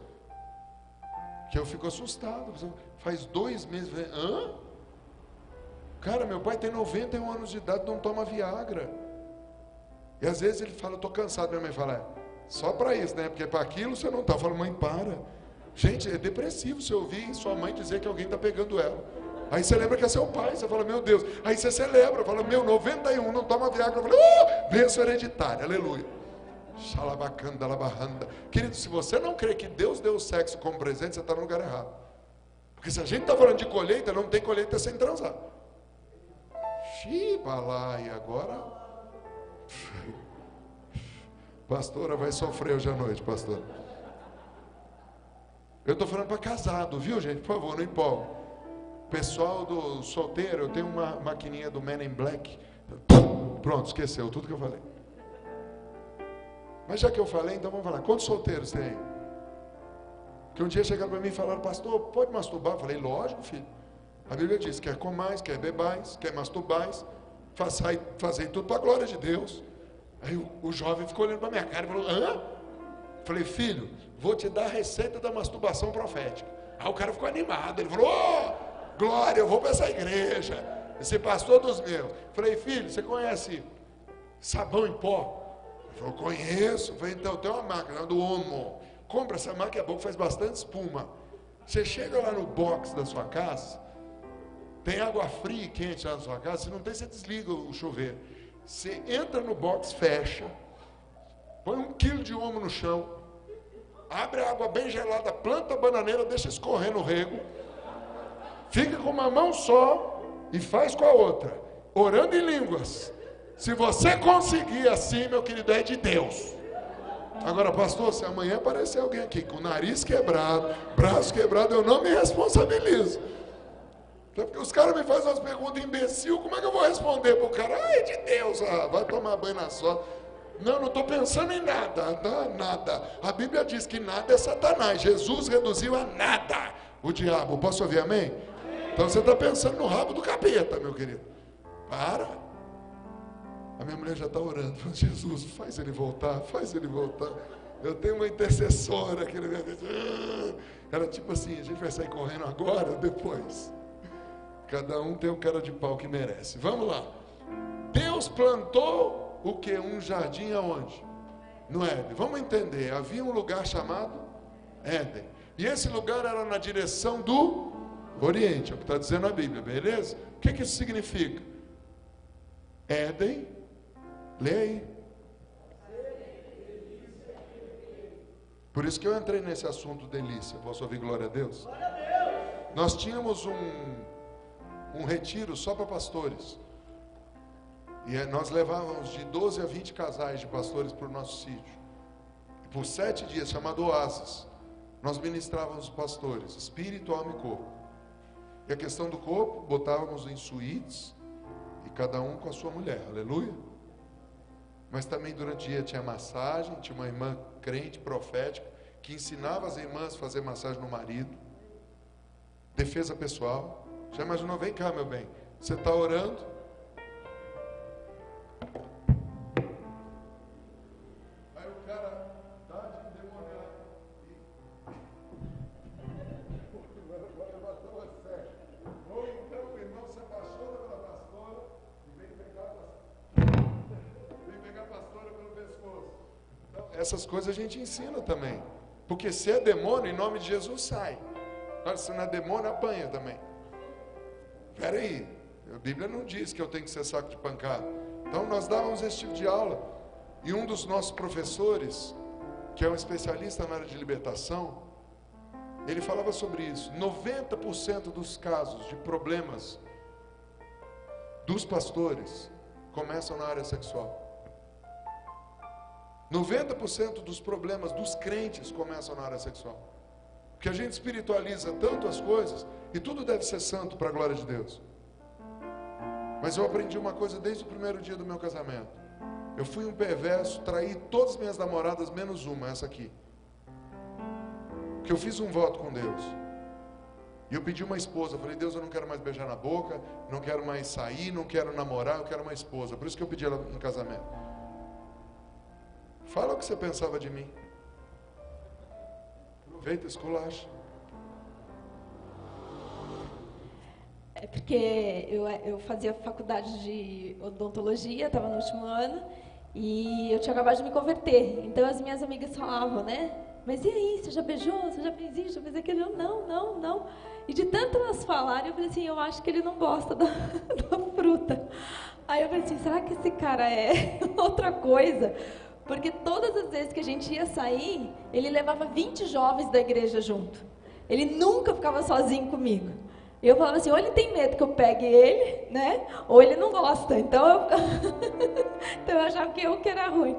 que eu fico assustado. Faz 2 meses. Hã? Cara, meu pai tem 91 anos de idade, não toma Viagra. E às vezes ele fala, eu estou cansado. Minha mãe fala, só para isso, né? Porque para aquilo você não está. Eu falo, mãe, para. Gente, é depressivo você ouvir sua mãe dizer que alguém está pegando ela. Aí você lembra que é seu pai, você fala, meu Deus. Aí você celebra, fala, meu, 91, não toma Viagra. Eu falo, bênção hereditária, aleluia. Xalabacanda, labarranda. Querido, se você não crê que Deus deu o sexo como presente, você está no lugar errado. Porque se a gente está falando de colheita, não tem colheita sem transar. Xibalai, agora... Pastora vai sofrer hoje à noite, pastor. Eu estou falando para casado, viu, gente? Por favor, não empolgue. Pessoal do solteiro, eu tenho uma maquininha do Men in Black. Pronto, esqueceu tudo que eu falei. Mas já que eu falei, então vamos falar. Quantos solteiros tem aí? Que um dia chegaram para mim e falaram, pastor, pode masturbar? Eu falei, lógico, filho. A Bíblia diz, quer comais, quer bebais, quer masturbais, fazei tudo para a glória de Deus. Aí o jovem ficou olhando para minha cara e falou, hã? Falei, filho, vou te dar a receita da masturbação profética. Aí o cara ficou animado, ele falou, oh, glória, eu vou para essa igreja, esse pastor dos meus. Falei, filho, você conhece sabão em pó? Ele falou, conheço. Falei, então tem uma máquina do Omo, compra essa máquina, é boa, que faz bastante espuma. Você chega lá no box da sua casa, tem água fria e quente lá na sua casa, se não tem, você desliga o chuveiro. Você entra no box, fecha, põe 1 quilo de Omo no chão, abre a água bem gelada, planta a bananeira, deixa escorrer no rego, fica com uma mão só e faz com a outra, orando em línguas. Se você conseguir assim, meu querido, é de Deus. Agora, pastor, se amanhã aparecer alguém aqui com o nariz quebrado, braço quebrado, eu não me responsabilizo. Porque os caras me fazem umas perguntas imbecil, como é que eu vou responder para o cara? Ah, é de Deus, vai tomar banho na sola. Não estou pensando em nada, nada. A Bíblia diz que nada é Satanás. Jesus reduziu a nada o diabo. Posso ouvir amém? Então você está pensando no rabo do capeta, meu querido. Para. A minha mulher já está orando. Jesus, faz ele voltar, faz ele voltar. Eu tenho uma intercessora que ele ela tipo assim, a gente vai sair correndo agora ou depois? Cada um tem o cara de pau que merece. Vamos lá. Deus plantou o que? Um jardim aonde? No Éden. Vamos entender. Havia um lugar chamado Éden. E esse lugar era na direção do Oriente. É o que está dizendo a Bíblia, beleza? O que isso significa? Éden. Lê aí. Por isso que eu entrei nesse assunto delícia. Posso ouvir glória a Deus? Nós tínhamos um retiro só para pastores. E nós levávamos de 12 a 20 casais de pastores para o nosso sítio. E por 7 dias, chamado Oásis, nós ministrávamos os pastores, espírito, alma e corpo. E a questão do corpo, botávamos em suítes, e cada um com a sua mulher, aleluia. Mas também durante o dia tinha massagem, tinha uma irmã crente, profética, que ensinava as irmãs a fazer massagem no marido. Defesa pessoal. Já imaginou? Vem cá, meu bem. Você está orando? Aí o cara dá de endemoniado. Ou então o irmão se apaixona pela pastora e vem pegar a pastora pelo pescoço. Então, essas coisas a gente ensina também. Porque se é demônio, em nome de Jesus sai. Agora, se não é demônio, apanha também. Espera aí, a Bíblia não diz que eu tenho que ser saco de pancada. Então nós dávamos esse tipo de aula. E um dos nossos professores, que é um especialista na área de libertação, ele falava sobre isso. 90% dos casos de problemas dos pastores começam na área sexual. 90% dos problemas dos crentes começam na área sexual. Porque a gente espiritualiza tanto as coisas, e tudo deve ser santo para a glória de Deus. Mas eu aprendi uma coisa desde o primeiro dia do meu casamento. Eu fui um perverso, traí todas as minhas namoradas, menos uma, essa aqui. Porque eu fiz um voto com Deus. E eu pedi uma esposa. Eu falei, Deus, eu não quero mais beijar na boca, não quero mais sair, não quero namorar, eu quero uma esposa. Por isso que eu pedi ela em casamento. Fala o que você pensava de mim. Aproveita, esculacha. É porque eu fazia faculdade de odontologia, estava no último ano, e eu tinha acabado de me converter. Então as minhas amigas falavam, né? Mas e aí, você já beijou? Você já fez isso? Já fez aquilo? Eu, não. E de tanto elas falarem, eu falei assim, eu acho que ele não gosta da fruta. Aí eu falei assim, será que esse cara é outra coisa? Porque todas as vezes que a gente ia sair, ele levava 20 jovens da igreja junto. Ele nunca ficava sozinho comigo. Eu falava assim, ou ele tem medo que eu pegue ele, né? Ou ele não gosta. Então eu achava que eu que era ruim.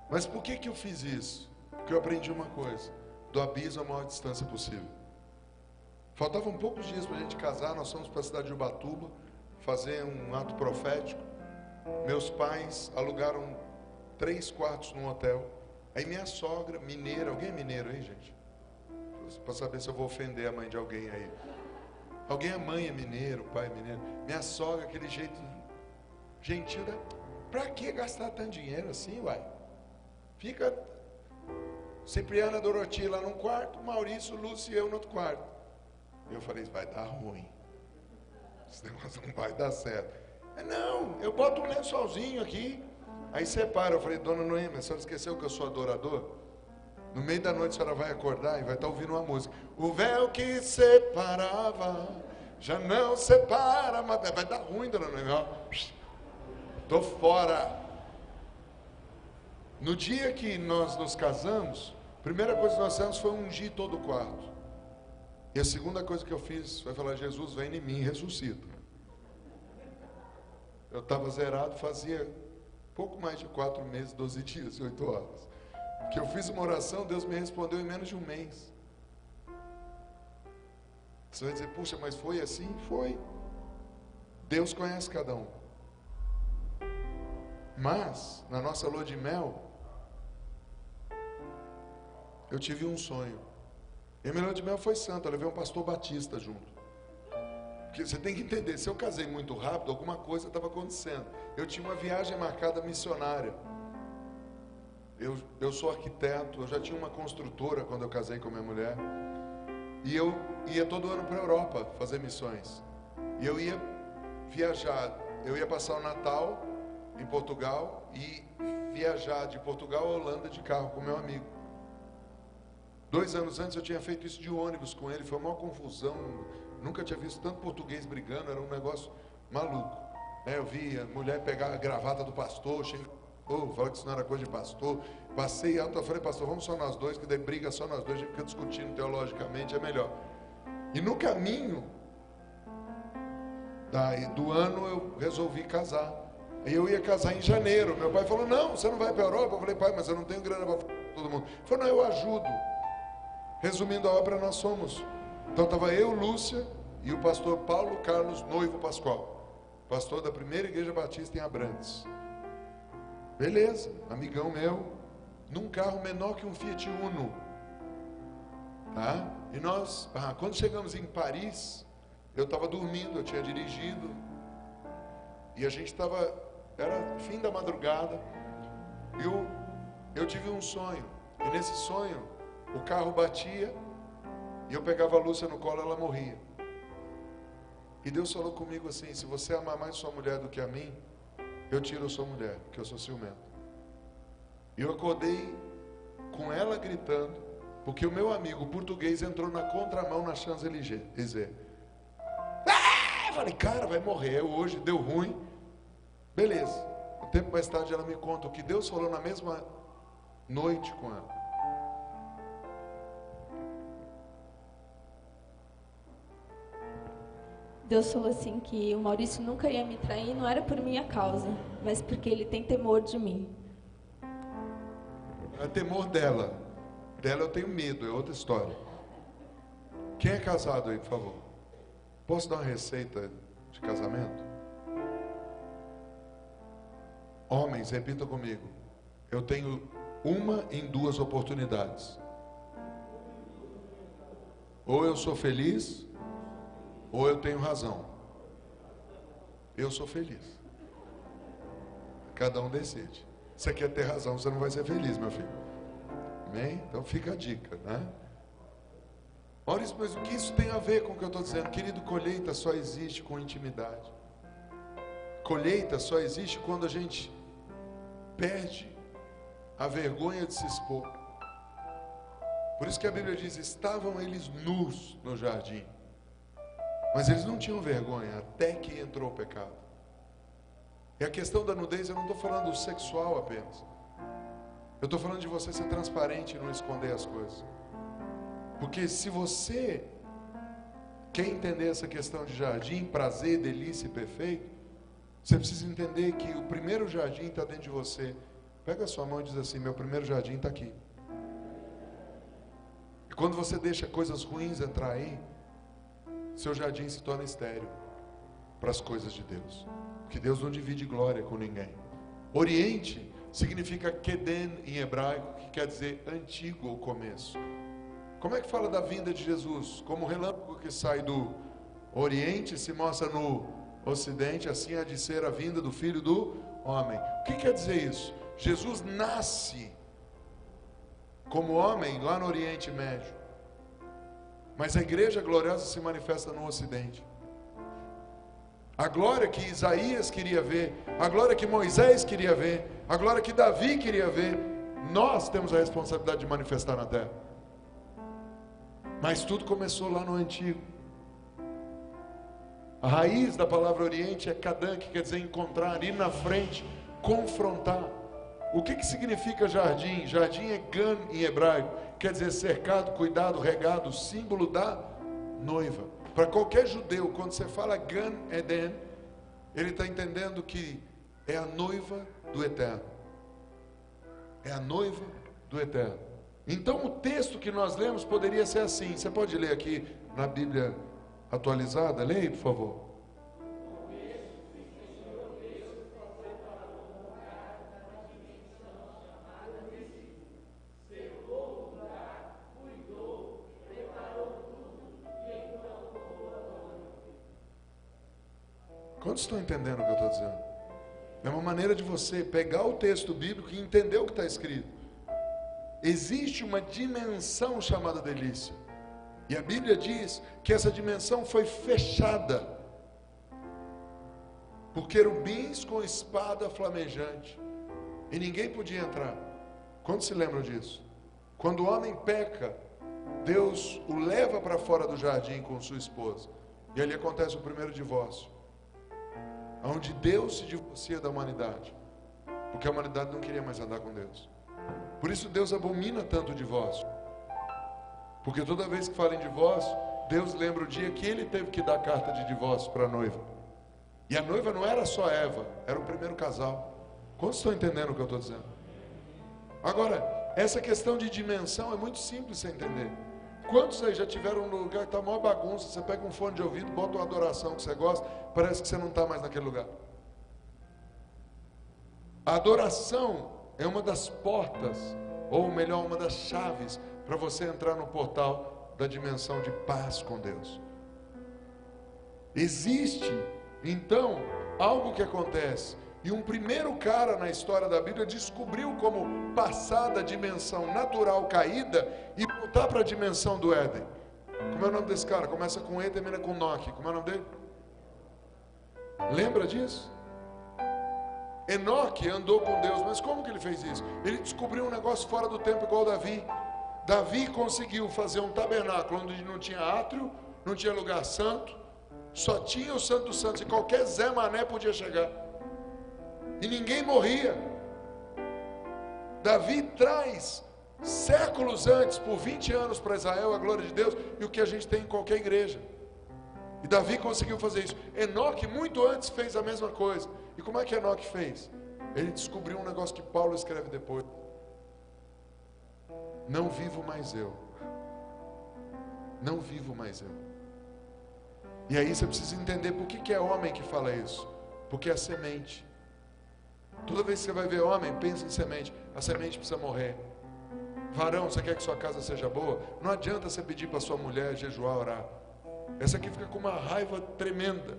Mas por que eu fiz isso? Porque eu aprendi uma coisa. Do abismo à maior distância possível. Faltavam poucos dias para a gente casar. Nós fomos para a cidade de Ubatuba fazer um ato profético. Meus pais alugaram 3 quartos num hotel. Aí minha sogra, mineira. Alguém é mineiro aí, gente? Para saber se eu vou ofender a mãe de alguém aí. Alguém, a mãe é mineiro, o pai é mineiro. Minha sogra, aquele jeito gentil, né? Pra que gastar tanto dinheiro assim, uai? Fica Cipriana, Doroti lá num quarto, Maurício, Lúcio e eu no outro quarto. Eu falei, vai dar ruim. Esse negócio não vai dar certo. Não, eu boto um lençolzinho aqui. Aí separa. Eu falei, dona Noemi, a senhora esqueceu que eu sou adorador? No meio da noite a senhora vai acordar e vai estar ouvindo uma música. O véu que separava, já não separa. Mas vai dar ruim, dona Noemi. Tô fora. No dia que nós nos casamos, a primeira coisa que nós fizemos foi ungir todo o quarto. E a segunda coisa que eu fiz foi falar, Jesus, vem em mim e ressuscita. Eu estava zerado, fazia pouco mais de 4 meses, 12 dias, 8 horas. Que eu fiz uma oração, Deus me respondeu em menos de um mês. Você vai dizer, puxa, mas foi assim? Foi. Deus conhece cada um. Mas, na nossa lua de mel, eu tive um sonho. E a minha lua de mel foi santa, eu levei um pastor batista junto. Porque você tem que entender, se eu casei muito rápido, alguma coisa estava acontecendo. Eu tinha uma viagem marcada missionária. Eu sou arquiteto, eu já tinha uma construtora quando eu casei com a minha mulher. E eu ia todo ano para a Europa fazer missões. E eu ia viajar, eu ia passar o Natal em Portugal e viajar de Portugal a Holanda de carro com meu amigo. 2 anos antes eu tinha feito isso de ônibus com ele, foi uma confusão, nunca tinha visto tanto português brigando, era um negócio maluco. Eu vi a mulher pegar a gravata do pastor, falou que isso não era coisa de pastor, passei alto, eu falei, pastor, vamos só nós dois, que daí briga só nós dois, a gente fica discutindo teologicamente, é melhor. E no caminho do ano eu resolvi casar. E eu ia casar em janeiro. Meu pai falou, não, você não vai para a Europa? Eu falei, pai, mas eu não tenho grana para todo mundo. Ele falou, não, eu ajudo. Resumindo a obra, nós somos. Então estava eu, Lúcia, e o pastor Paulo Carlos Noivo Pascoal, pastor da primeira igreja batista em Abrantes. Beleza, amigão meu, num carro menor que um Fiat Uno. Tá? E nós, quando chegamos em Paris, eu estava dormindo, eu tinha dirigido, e a gente estava, era fim da madrugada, e eu tive um sonho, e nesse sonho, o carro batia, e eu pegava a Lúcia no colo, ela morria. E Deus falou comigo assim, se você amar mais sua mulher do que a mim, eu tiro a sua mulher, porque eu sou ciumento. E eu acordei com ela gritando, porque o meu amigo português entrou na contramão na Champs-Élysées. Eu falei, cara, vai morrer hoje, deu ruim. Beleza. Um tempo mais tarde ela me conta o que Deus falou na mesma noite com ela. Deus falou assim que o Maurício nunca ia me trair, não era por minha causa, mas porque ele tem temor de mim. É temor dela. Dela eu tenho medo, é outra história. Quem é casado aí, por favor? Posso dar uma receita de casamento? Homens, repita comigo. Eu tenho 1 em 2 oportunidades. Ou eu sou feliz, ou eu tenho razão. Eu sou feliz. Cada um decide. Você quer ter razão, você não vai ser feliz, meu filho. Amém? Então fica a dica, né? Maurício, mas o que isso tem a ver com o que eu estou dizendo? Querido, colheita só existe com intimidade. Colheita só existe quando a gente perde a vergonha de se expor. Por isso que a Bíblia diz, estavam eles nus no jardim. Mas eles não tinham vergonha até que entrou o pecado. E a questão da nudez, eu não estou falando do sexual apenas. Eu estou falando de você ser transparente e não esconder as coisas. Porque se você quer entender essa questão de jardim, prazer, delícia e perfeito, você precisa entender que o primeiro jardim está dentro de você. Pega a sua mão e diz assim, meu primeiro jardim está aqui. E quando você deixa coisas ruins entrar aí, seu jardim se torna estéril para as coisas de Deus. Porque Deus não divide glória com ninguém. Oriente significa Queden em hebraico, que quer dizer antigo ou começo. Como é que fala da vinda de Jesus? Como o relâmpago que sai do Oriente se mostra no Ocidente, assim há de ser a vinda do Filho do Homem. O que quer dizer isso? Jesus nasce como homem lá no Oriente Médio, mas a igreja gloriosa se manifesta no Ocidente. A glória que Isaías queria ver, a glória que Moisés queria ver, a glória que Davi queria ver, nós temos a responsabilidade de manifestar na terra. Mas tudo começou lá no Antigo. A raiz da palavra Oriente é Kadã, que quer dizer encontrar, ir na frente, confrontar. O que significa jardim? Jardim é Gan em hebraico, quer dizer cercado, cuidado, regado, símbolo da noiva. Para qualquer judeu, quando você fala Gan Eden, ele está entendendo que é a noiva do Eterno. É a noiva do Eterno. Então o texto que nós lemos poderia ser assim. Você pode ler aqui na Bíblia atualizada? Leia, por favor. Quantos estão entendendo o que eu estou dizendo? É uma maneira de você pegar o texto bíblico e entender o que está escrito. Existe uma dimensão chamada delícia. E a Bíblia diz que essa dimensão foi fechada por querubins com espada flamejante. E ninguém podia entrar. Quantos se lembram disso? Quando o homem peca, Deus o leva para fora do jardim com sua esposa. E ali acontece o primeiro divórcio. Onde Deus se divorcia da humanidade. Porque a humanidade não queria mais andar com Deus. Por isso Deus abomina tanto o divórcio. Porque toda vez que fala em divórcio, Deus lembra o dia que Ele teve que dar carta de divórcio para a noiva. E a noiva não era só Eva, era o primeiro casal. Quantos estão entendendo o que eu estou dizendo? Agora, essa questão de dimensão é muito simples de você entender. Quantos aí já tiveram um lugar que está a maior bagunça, você pega um fone de ouvido, bota uma adoração que você gosta, parece que você não está mais naquele lugar. A adoração é uma das portas, ou melhor, uma das chaves para você entrar no portal da dimensão de paz com Deus. Existe, então, algo que acontece. E um primeiro cara na história da Bíblia descobriu como passar da dimensão natural caída e voltar para a dimensão do Éden. Como é o nome desse cara? Começa com E e termina com Enoque. Como é o nome dele? Lembra disso? Enoque andou com Deus, mas como que ele fez isso? Ele descobriu um negócio fora do tempo igual Davi. Davi conseguiu fazer um tabernáculo onde não tinha átrio, não tinha lugar santo, só tinha o Santo dos Santos e qualquer Zé Mané podia chegar. E ninguém morria. Davi traz séculos antes, por 20 anos para Israel, a glória de Deus, e o que a gente tem em qualquer igreja. E Davi conseguiu fazer isso. Enoque muito antes fez a mesma coisa. E como é que Enoque fez? Ele descobriu um negócio que Paulo escreve depois. Não vivo mais eu. Não vivo mais eu. E aí você precisa entender por que é homem que fala isso. Porque é a semente. Toda vez que você vai ver homem, pensa em semente. A semente precisa morrer. Varão, você quer que sua casa seja boa? Não adianta você pedir para sua mulher jejuar, orar. Essa aqui fica com uma raiva tremenda.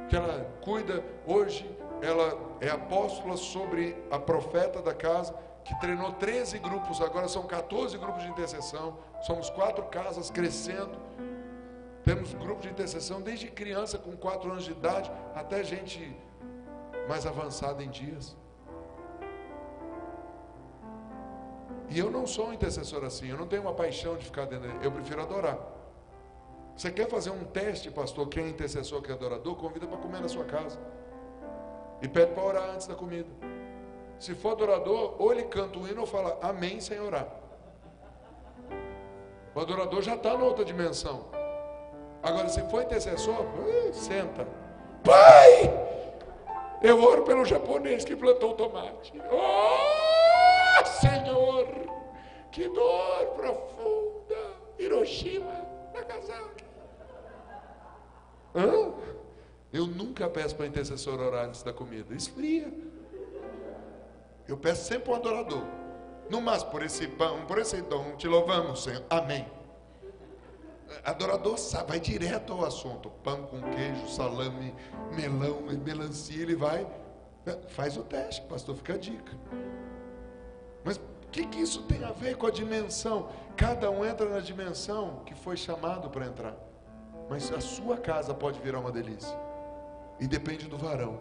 Que ela cuida, hoje ela é apóstola sobre a profeta da casa, que treinou 13 grupos, agora são 14 grupos de intercessão. Somos 4 casas crescendo. Temos grupo de intercessão desde criança com 4 anos de idade até gente mais avançada em dias. E eu não sou um intercessor assim, eu não tenho uma paixão de ficar dentro dele, eu prefiro adorar. Você quer fazer um teste, pastor, quem é intercessor, quem é adorador, convida para comer na sua casa. E pede para orar antes da comida. Se for adorador, ou ele canta um hino ou fala amém sem orar. O adorador já está na outra dimensão. Agora, se for intercessor, senta. Pai! Eu oro pelo japonês que plantou o tomate. Oh, Senhor! Que dor profunda! Hiroshima, Nagasaki. Eu nunca peço para intercessor orar antes da comida. Esfria. Eu peço sempre para um adorador. No máximo, por esse pão, por esse dom, te louvamos, Senhor. Amém. Adorador sabe, vai direto ao assunto. Pão com queijo, salame, melão, melancia, ele vai, faz o teste, pastor, fica a dica. Mas o que isso tem a ver com a dimensão? Cada um entra na dimensão que foi chamado para entrar. Mas a sua casa pode virar uma delícia. E depende do varão.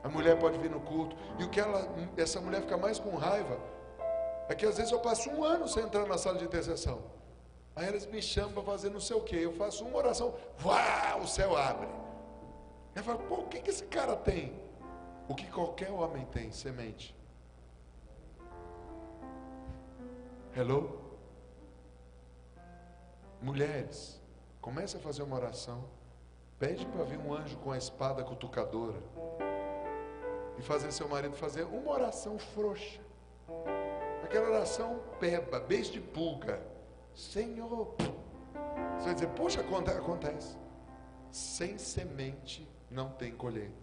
A mulher pode vir no culto. E o que essa mulher fica mais com raiva é que às vezes eu passo 1 ano sem entrar na sala de intercessão. Aí eles me chamam para fazer não sei o que. Eu faço uma oração, o céu abre. Eu falo, pô, o que esse cara tem? O que qualquer homem tem, semente. Hello? Mulheres, comece a fazer uma oração. Pede para vir um anjo com a espada cutucadora. E fazer seu marido fazer uma oração frouxa. Aquela oração peba, beijo de pulga. Senhor. Você vai dizer, poxa, acontece. Sem semente não tem colheita.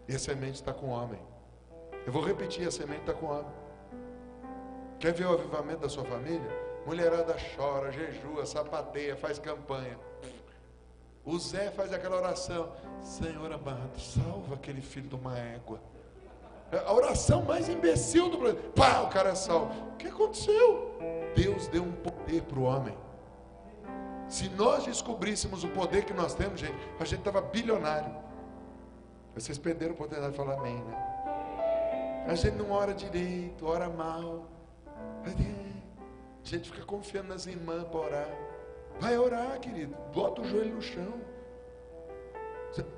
E a semente está com o homem. Eu vou repetir, a semente está com o homem. Quer ver o avivamento da sua família? Mulherada chora, jejua, sapateia, faz campanha. O Zé faz aquela oração: Senhor amado, salva aquele filho de uma égua. A oração mais imbecil do Brasil. Pá, o cara é salvo. O que aconteceu? Deus deu um poder para o homem. Se nós descobríssemos o poder que nós temos, gente, a gente estava bilionário. Vocês perderam a oportunidade de falar amém, né? A gente não ora direito, ora mal. A gente fica confiando nas irmãs para orar. Vai orar, querido. Bota o joelho no chão.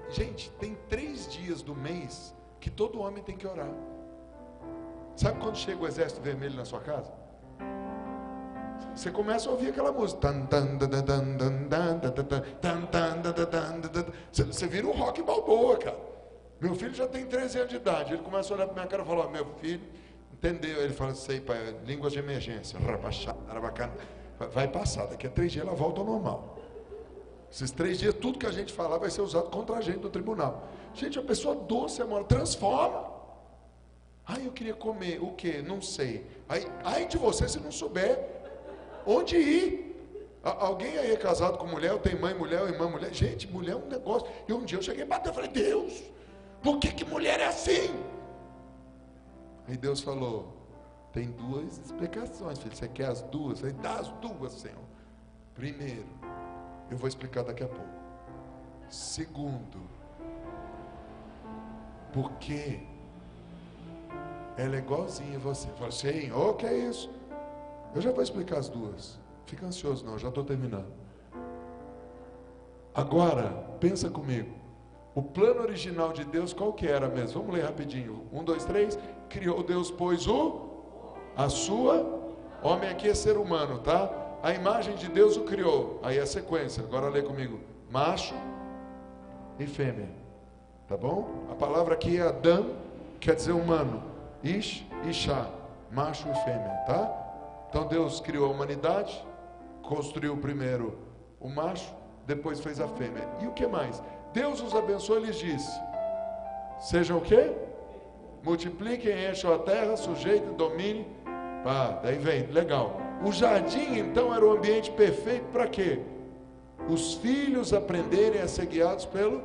Gente, tem 3 dias do mês que todo homem tem que orar. Sabe quando chega o exército vermelho na sua casa? Você começa a ouvir aquela música. Você vira um rock balboa, cara. Meu filho já tem 13 anos de idade. Ele começa a olhar para minha cara e fala: meu filho, entendeu? Ele fala: sei, pai, línguas de emergência. Vai passar, daqui a 3 dias ela volta ao normal. Esses 3 dias, tudo que a gente falar vai ser usado contra a gente no tribunal. Gente, a pessoa doce, amor, transforma. Ai, eu queria comer, o quê? Não sei. Ai de você se não souber onde ir. Alguém aí é casado com mulher, ou tem mãe, mulher, ou irmã, mulher. Gente, mulher é um negócio. E um dia eu cheguei e bateu, eu falei: Deus, por que mulher é assim? Aí Deus falou: tem 2 explicações, filho. Você quer as 2? Aí dá as 2, Senhor. Primeiro, eu vou explicar daqui a pouco. Segundo, porque ela é igualzinha a você. Eu falei: Senhor, que é isso? Eu já vou explicar as 2. Fica ansioso não, eu já estou terminando. Agora, pensa comigo. O plano original de Deus, qual que era mesmo? Vamos ler rapidinho. 1, 2, 3. Criou Deus, pois a sua. Homem aqui é ser humano, tá? A imagem de Deus o criou. Aí a sequência. Agora lê comigo. Macho e fêmea. Tá bom? A palavra aqui é Adam, quer dizer humano. Ish, Ishá. Macho e fêmea, tá? Então Deus criou a humanidade. Construiu primeiro o macho, depois fez a fêmea. E o que mais? Deus os abençoou e lhes disse: sejam o quê? Multipliquem, encham a terra, sujeitem, dominem. Daí vem, legal. O jardim então era o ambiente perfeito para quê? Os filhos aprenderem a ser guiados pelo...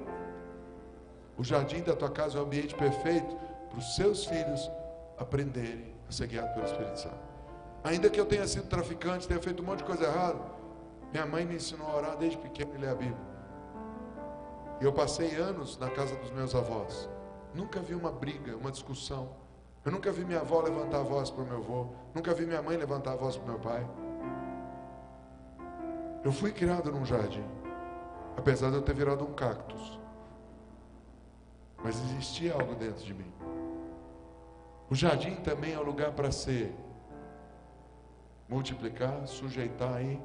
O jardim da tua casa é o ambiente perfeito para os seus filhos aprenderem a ser guiados pelo Espírito Santo. Ainda que eu tenha sido traficante, tenha feito um monte de coisa errada, minha mãe me ensinou a orar desde pequeno e ler a Bíblia. E eu passei anos na casa dos meus avós. Nunca vi uma briga, uma discussão. Eu nunca vi minha avó levantar a voz para o meu avô. Nunca vi minha mãe levantar a voz para o meu pai. Eu fui criado num jardim, apesar de eu ter virado um cactus. Mas existia algo dentro de mim. O jardim também é um lugar para ser multiplicar, sujeitar e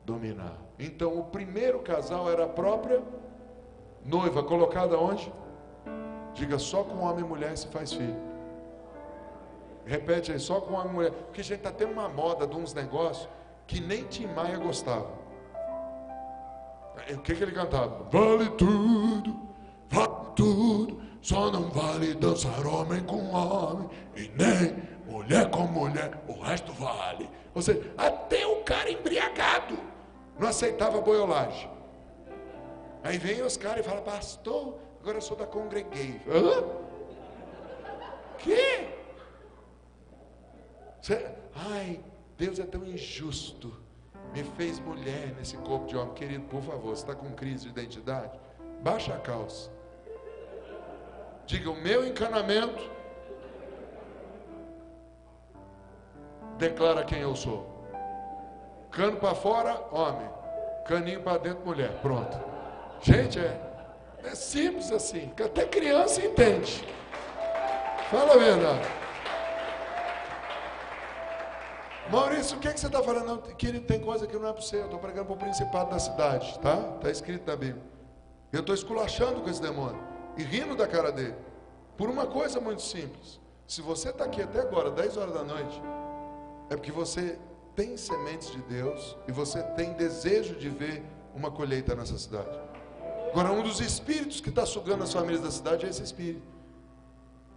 dominar. Então o primeiro casal era a própria noiva, colocada onde? Diga: só com homem e mulher se faz filho. Repete aí: só com homem e mulher. Porque a gente está tendo uma moda de uns negócios que nem Tim Maia gostava. O que ele cantava? Vale tudo, só não vale dançar homem com homem, e nem mulher com mulher, o resto vale. Ou seja, até o cara embriagado não aceitava boiolagem. Aí vem os caras e falam, pastor, agora eu sou da Congreguei. Hã? Que? Ai, Deus é tão injusto. Me fez mulher nesse corpo de homem. Querido, por favor, você está com crise de identidade? Baixa a calça. Diga, o meu encanamento declara quem eu sou. Cano para fora, homem. Caninho para dentro, mulher. Pronto. Gente, é simples assim. Que até criança entende. Fala a verdade. Maurício, o que você está falando? Não, querido, tem coisa que não é para você. Eu estou pregando para o principado da cidade, tá? Está escrito na Bíblia. Eu estou esculachando com esse demônio e rindo da cara dele. Por uma coisa muito simples. Se você está aqui até agora, 10 horas da noite, é porque você tem sementes de Deus e você tem desejo de ver uma colheita nessa cidade. Agora, um dos espíritos que está sugando as famílias da cidade é esse espírito.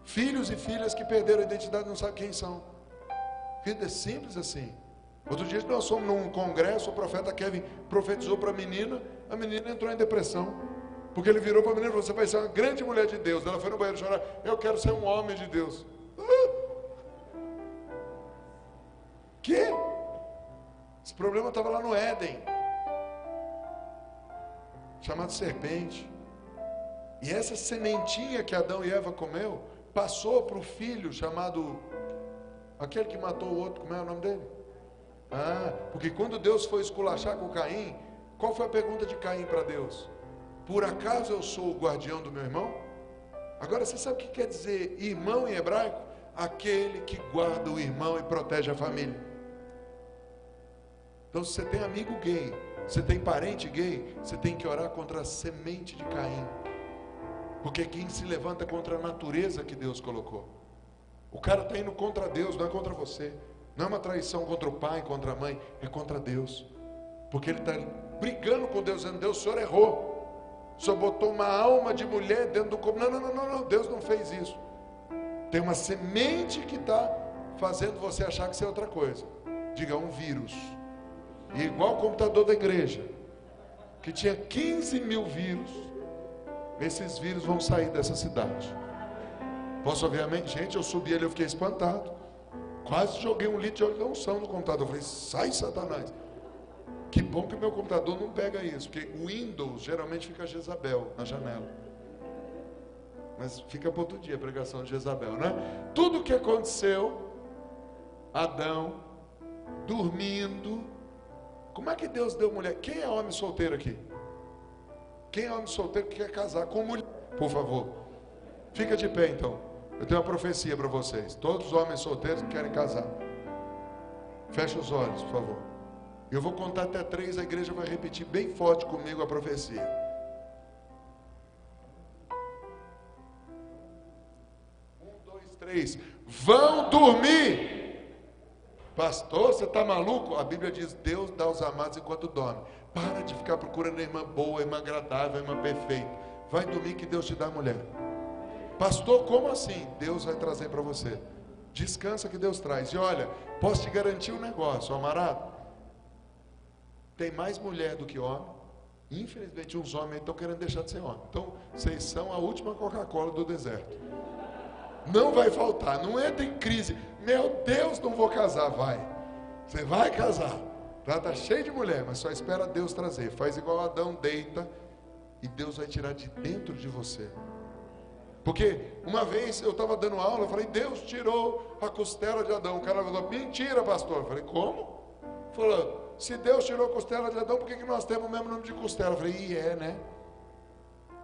Filhos e filhas que perderam a identidade não sabem quem são. Vida é simples assim. Outro dia nós fomos num congresso, o profeta Kevin profetizou para a menina entrou em depressão. Porque ele virou para a menina e falou, você vai ser uma grande mulher de Deus. Ela foi no banheiro chorar, eu quero ser um homem de Deus. Que? Esse problema estava lá no Éden, chamado serpente. E essa sementinha que Adão e Eva comeu, passou para o filho chamado, aquele que matou o outro, como é o nome dele? Porque quando Deus foi esculachar com Caim, qual foi a pergunta de Caim para Deus? Por acaso eu sou o guardião do meu irmão? Agora você sabe o que quer dizer irmão em hebraico? Aquele que guarda o irmão e protege a família. Então se você tem amigo gay, você tem parente gay, você tem que orar contra a semente de Caim. Porque quem se levanta contra a natureza que Deus colocou. O cara está indo contra Deus, não é contra você. Não é uma traição contra o pai, contra a mãe, é contra Deus. Porque ele está brigando com Deus, dizendo, Deus, o senhor errou. O senhor botou uma alma de mulher dentro do corpo. Não, Deus não fez isso. Tem uma semente que está fazendo você achar que isso é outra coisa. Diga, um vírus. E igual o computador da igreja, que tinha 15 mil vírus, esses vírus vão sair dessa cidade. Posso ouvir amém? Gente, eu subi ali, eu fiquei espantado. Quase joguei um litro de óleo de unção no computador. Eu falei, sai Satanás. Que bom que o meu computador não pega isso, porque o Windows geralmente fica Jezabel na janela. Mas fica para outro dia a pregação de Jezabel, né? Tudo que aconteceu, Adão, dormindo. Como é que Deus deu mulher? Quem é homem solteiro aqui? Quem é homem solteiro que quer casar com mulher? Por favor. Fica de pé então. Eu tenho uma profecia para vocês. Todos os homens solteiros que querem casar. Feche os olhos, por favor. Eu vou contar até 3, a igreja vai repetir bem forte comigo a profecia. 1, 2, 3. Vão dormir. Pastor, você está maluco? A Bíblia diz, Deus dá aos amados enquanto dorme. Para de ficar procurando a irmã boa, a irmã agradável, a irmã perfeita. Vai dormir que Deus te dá a mulher. Pastor, como assim? Deus vai trazer para você. Descansa que Deus traz. E olha, posso te garantir um negócio, amarado. Tem mais mulher do que homem. Infelizmente, uns homens estão querendo deixar de ser homem. Então, vocês são a última Coca-Cola do deserto. Não vai faltar. Não entra em crise. Meu Deus, não vou casar. Vai. Você vai casar. Está cheio de mulher, mas só espera Deus trazer. Faz igual Adão, deita. E Deus vai tirar de dentro de você. Porque uma vez eu estava dando aula, eu falei, Deus tirou a costela de Adão. O cara falou, mentira, pastor. Eu falei, como? Falou, se Deus tirou a costela de Adão, por que nós temos o mesmo nome de costela? Eu falei, né?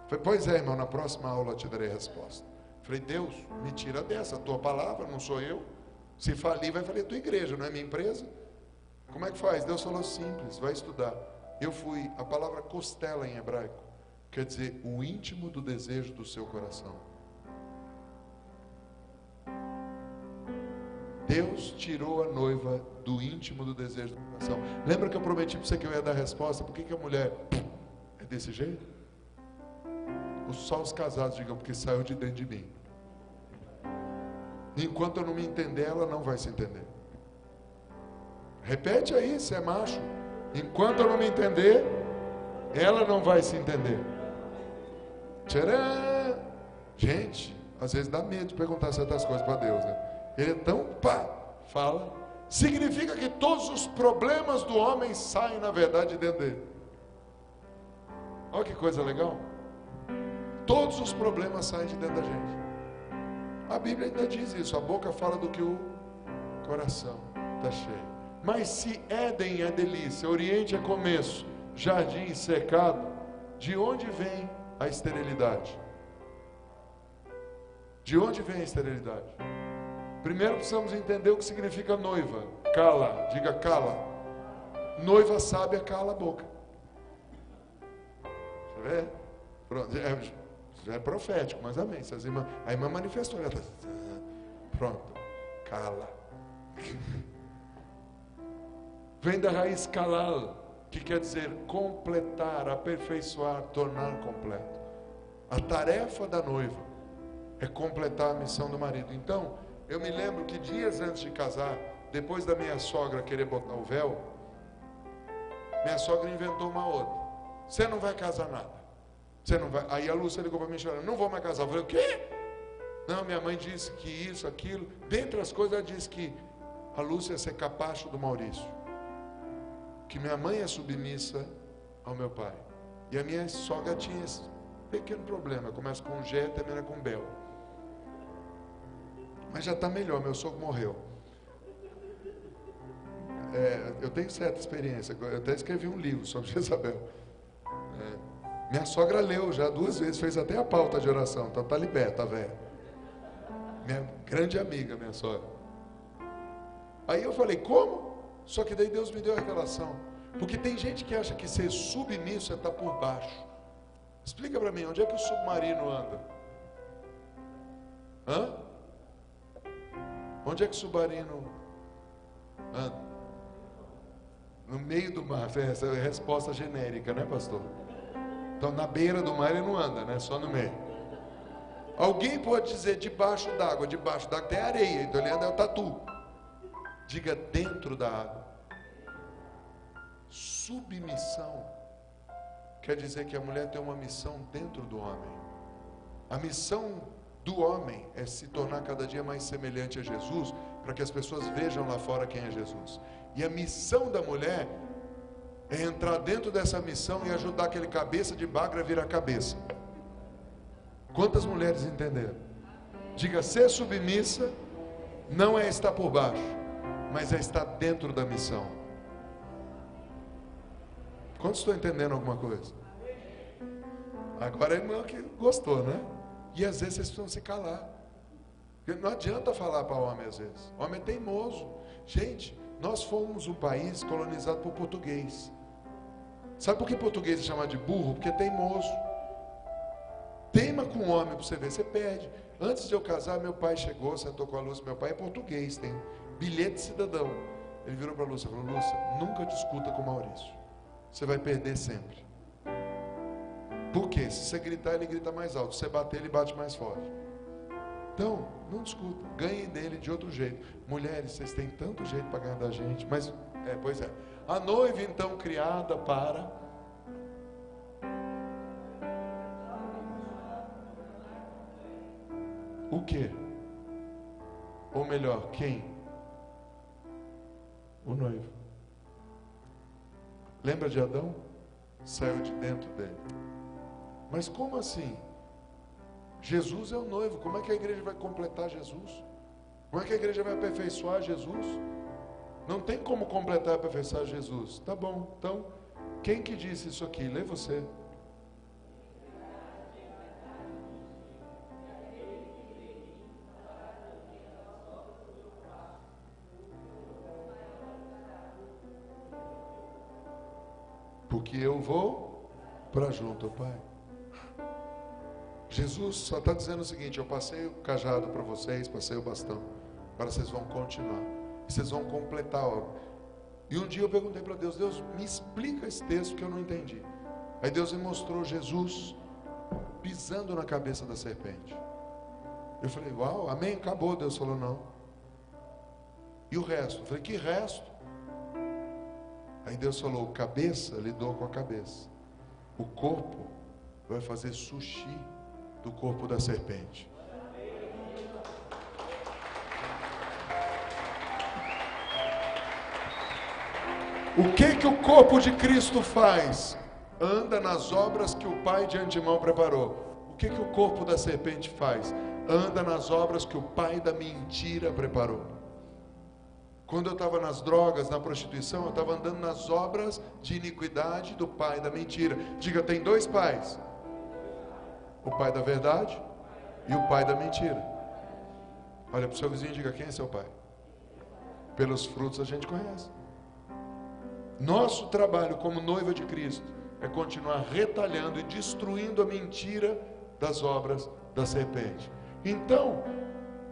Eu falei, pois é, irmão, na próxima aula eu te darei a resposta. Eu falei, Deus, me tira dessa, a tua palavra, não sou eu. Se falir, vai falir a tua igreja, não é minha empresa. Como é que faz? Deus falou, simples, vai estudar. Eu fui, a palavra costela em hebraico, quer dizer, o íntimo do desejo do seu coração. Deus tirou a noiva do íntimo do desejo do coração. Lembra que eu prometi para você que eu ia dar a resposta? Por que a mulher é desse jeito? Só os casados digam, porque saiu de dentro de mim. Enquanto eu não me entender, ela não vai se entender. Repete aí, se é macho. Enquanto eu não me entender, ela não vai se entender. Tcharam! Gente, às vezes dá medo de perguntar certas coisas para Deus, né? Ele é tão fala. Significa que todos os problemas do homem saem, na verdade, de dentro dele. Olha que coisa legal. Todos os problemas saem de dentro da gente. A Bíblia ainda diz isso. A boca fala do que o coração está cheio. Mas se Éden é delícia, Oriente é começo, jardim cercado, de onde vem a esterilidade? De onde vem a esterilidade? Primeiro precisamos entender o que significa noiva. Cala, diga cala. Noiva sábia cala a boca. Você vê? Pronto, já é profético, mas amém. A irmã manifestou. Ela tá, pronto, cala. Vem da raiz kalal, que quer dizer completar, aperfeiçoar, tornar completo. A tarefa da noiva é completar a missão do marido. Então, eu me lembro que dias antes de casar, depois da minha sogra querer botar o véu, minha sogra inventou uma outra. Você não vai casar nada. Você não vai. Aí a Lúcia ligou para mim chorando, não vou mais casar. Eu falei, o quê? Não, minha mãe disse que isso, aquilo. Dentre as coisas, ela disse que a Lúcia ia ser capacho do Maurício. Que minha mãe é submissa ao meu pai. E a minha sogra tinha esse pequeno problema. Começa com G e termina com Bel. Mas já está melhor, meu sogro morreu. Eu tenho certa experiência. Eu até escrevi um livro sobre Jezabel. Minha sogra leu já 2 vezes, fez até a pauta de oração. Então está liberta, velho. Minha grande amiga, minha sogra. Aí eu falei, como? Só que daí Deus me deu a revelação. Porque tem gente que acha que ser submisso é estar por baixo. Explica para mim, onde é que o submarino anda? Hã? Onde é que o submarino anda? No meio do mar. Essa é a resposta genérica, né, pastor? Então, na beira do mar ele não anda, né? Só no meio. Alguém pode dizer debaixo d'água tem areia, então ele anda é o tatu. Diga dentro da água. Submissão quer dizer que a mulher tem uma missão dentro do homem. A missão do homem é se tornar cada dia mais semelhante a Jesus, para que as pessoas vejam lá fora quem é Jesus. E a missão da mulher é entrar dentro dessa missão e ajudar aquele cabeça de bagra a virar cabeça. Quantas mulheres entenderam? Diga, ser submissa não é estar por baixo, mas é estar dentro da missão. Quantos estão entendendo alguma coisa? Agora a irmã que gostou, né? E às vezes vocês precisam se calar. Porque não adianta falar para o homem às vezes. O homem é teimoso. Gente, nós fomos um país colonizado por português. Sabe por que português é chamado de burro? Porque é teimoso. Teima com o homem para você ver, você perde. Antes de eu casar, meu pai chegou, sentou com a Lúcia. Meu pai é português, tem bilhete de cidadão. Ele virou para a Lúcia e falou, Lúcia, nunca discuta com o Maurício. Você vai perder sempre. Por quê? Se você gritar, ele grita mais alto. Se você bater, ele bate mais forte. Então, não discuta. Ganhem dele de outro jeito. Mulheres, vocês têm tanto jeito para ganhar da gente. Mas, pois é. A noiva, então, criada para... o quê? Ou melhor, quem? O noivo. Lembra de Adão? Saiu de dentro dele. Mas como assim? Jesus é o noivo. Como é que a igreja vai completar Jesus? Como é que a igreja vai aperfeiçoar Jesus? Não tem como completar e aperfeiçoar Jesus. Tá bom, então, quem que disse isso aqui? Lê você. Porque eu vou para junto ao Pai. Jesus só está dizendo o seguinte: eu passei o cajado para vocês, passei o bastão, agora vocês vão continuar, vocês vão completar a obra. E um dia eu perguntei para Deus: Deus, me explica esse texto que eu não entendi. Aí Deus me mostrou Jesus pisando na cabeça da serpente. Eu falei, uau, amém, acabou. Deus falou, não. E o resto? Eu falei, que resto? Aí Deus falou, o cabeça lidou com a cabeça. O corpo vai fazer sushi do corpo da serpente. O que o corpo de Cristo faz? Anda nas obras que o Pai de antemão preparou. O que o corpo da serpente faz? Anda nas obras que o pai da mentira preparou. Quando eu estava nas drogas, na prostituição, eu estava andando nas obras de iniquidade do pai da mentira. Diga, tem dois pais: o pai da verdade e o pai da mentira. Olha para o seu vizinho e diga, quem é seu pai? Pelos frutos a gente conhece. Nosso trabalho como noiva de Cristo é continuar retalhando e destruindo a mentira das obras da serpente. Então,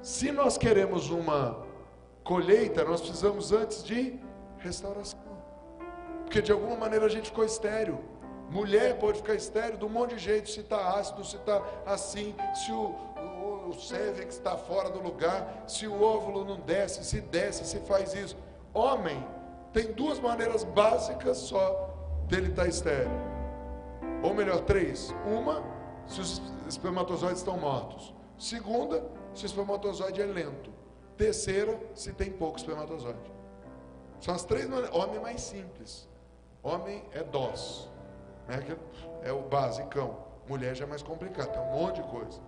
se nós queremos uma colheita, nós precisamos antes de restauração. Porque de alguma maneira a gente ficou estéril. Mulher pode ficar estéril de um monte de jeito, se está ácido, se está assim, se o cérvix está fora do lugar, se o óvulo não desce, se faz isso. Homem tem duas maneiras básicas só dele estar estéril. Ou melhor, três. Uma, se os espermatozoides estão mortos. Segunda, se o espermatozoide é lento. Terceira, se tem pouco espermatozoide. São as três maneiras. Homem é mais simples. Homem é dós, né? É o basicão. Mulher já é mais complicado, tem um monte de coisa.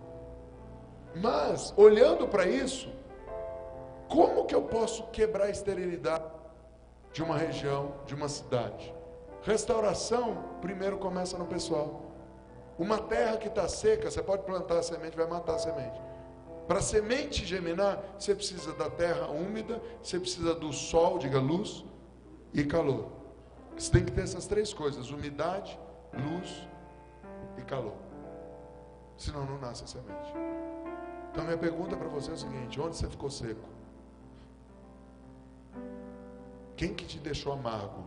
Mas, olhando para isso, como que eu posso quebrar a esterilidade de uma região, de uma cidade? Restauração, primeiro começa no pessoal. Uma terra que está seca, você pode plantar a semente, vai matar a semente. Para a semente germinar, você precisa da terra úmida, você precisa do sol, diga luz, e calor. Você tem que ter essas três coisas: umidade, luz e calor. Senão não nasce a semente. Então minha pergunta para você é o seguinte: onde você ficou seco? Quem que te deixou amargo?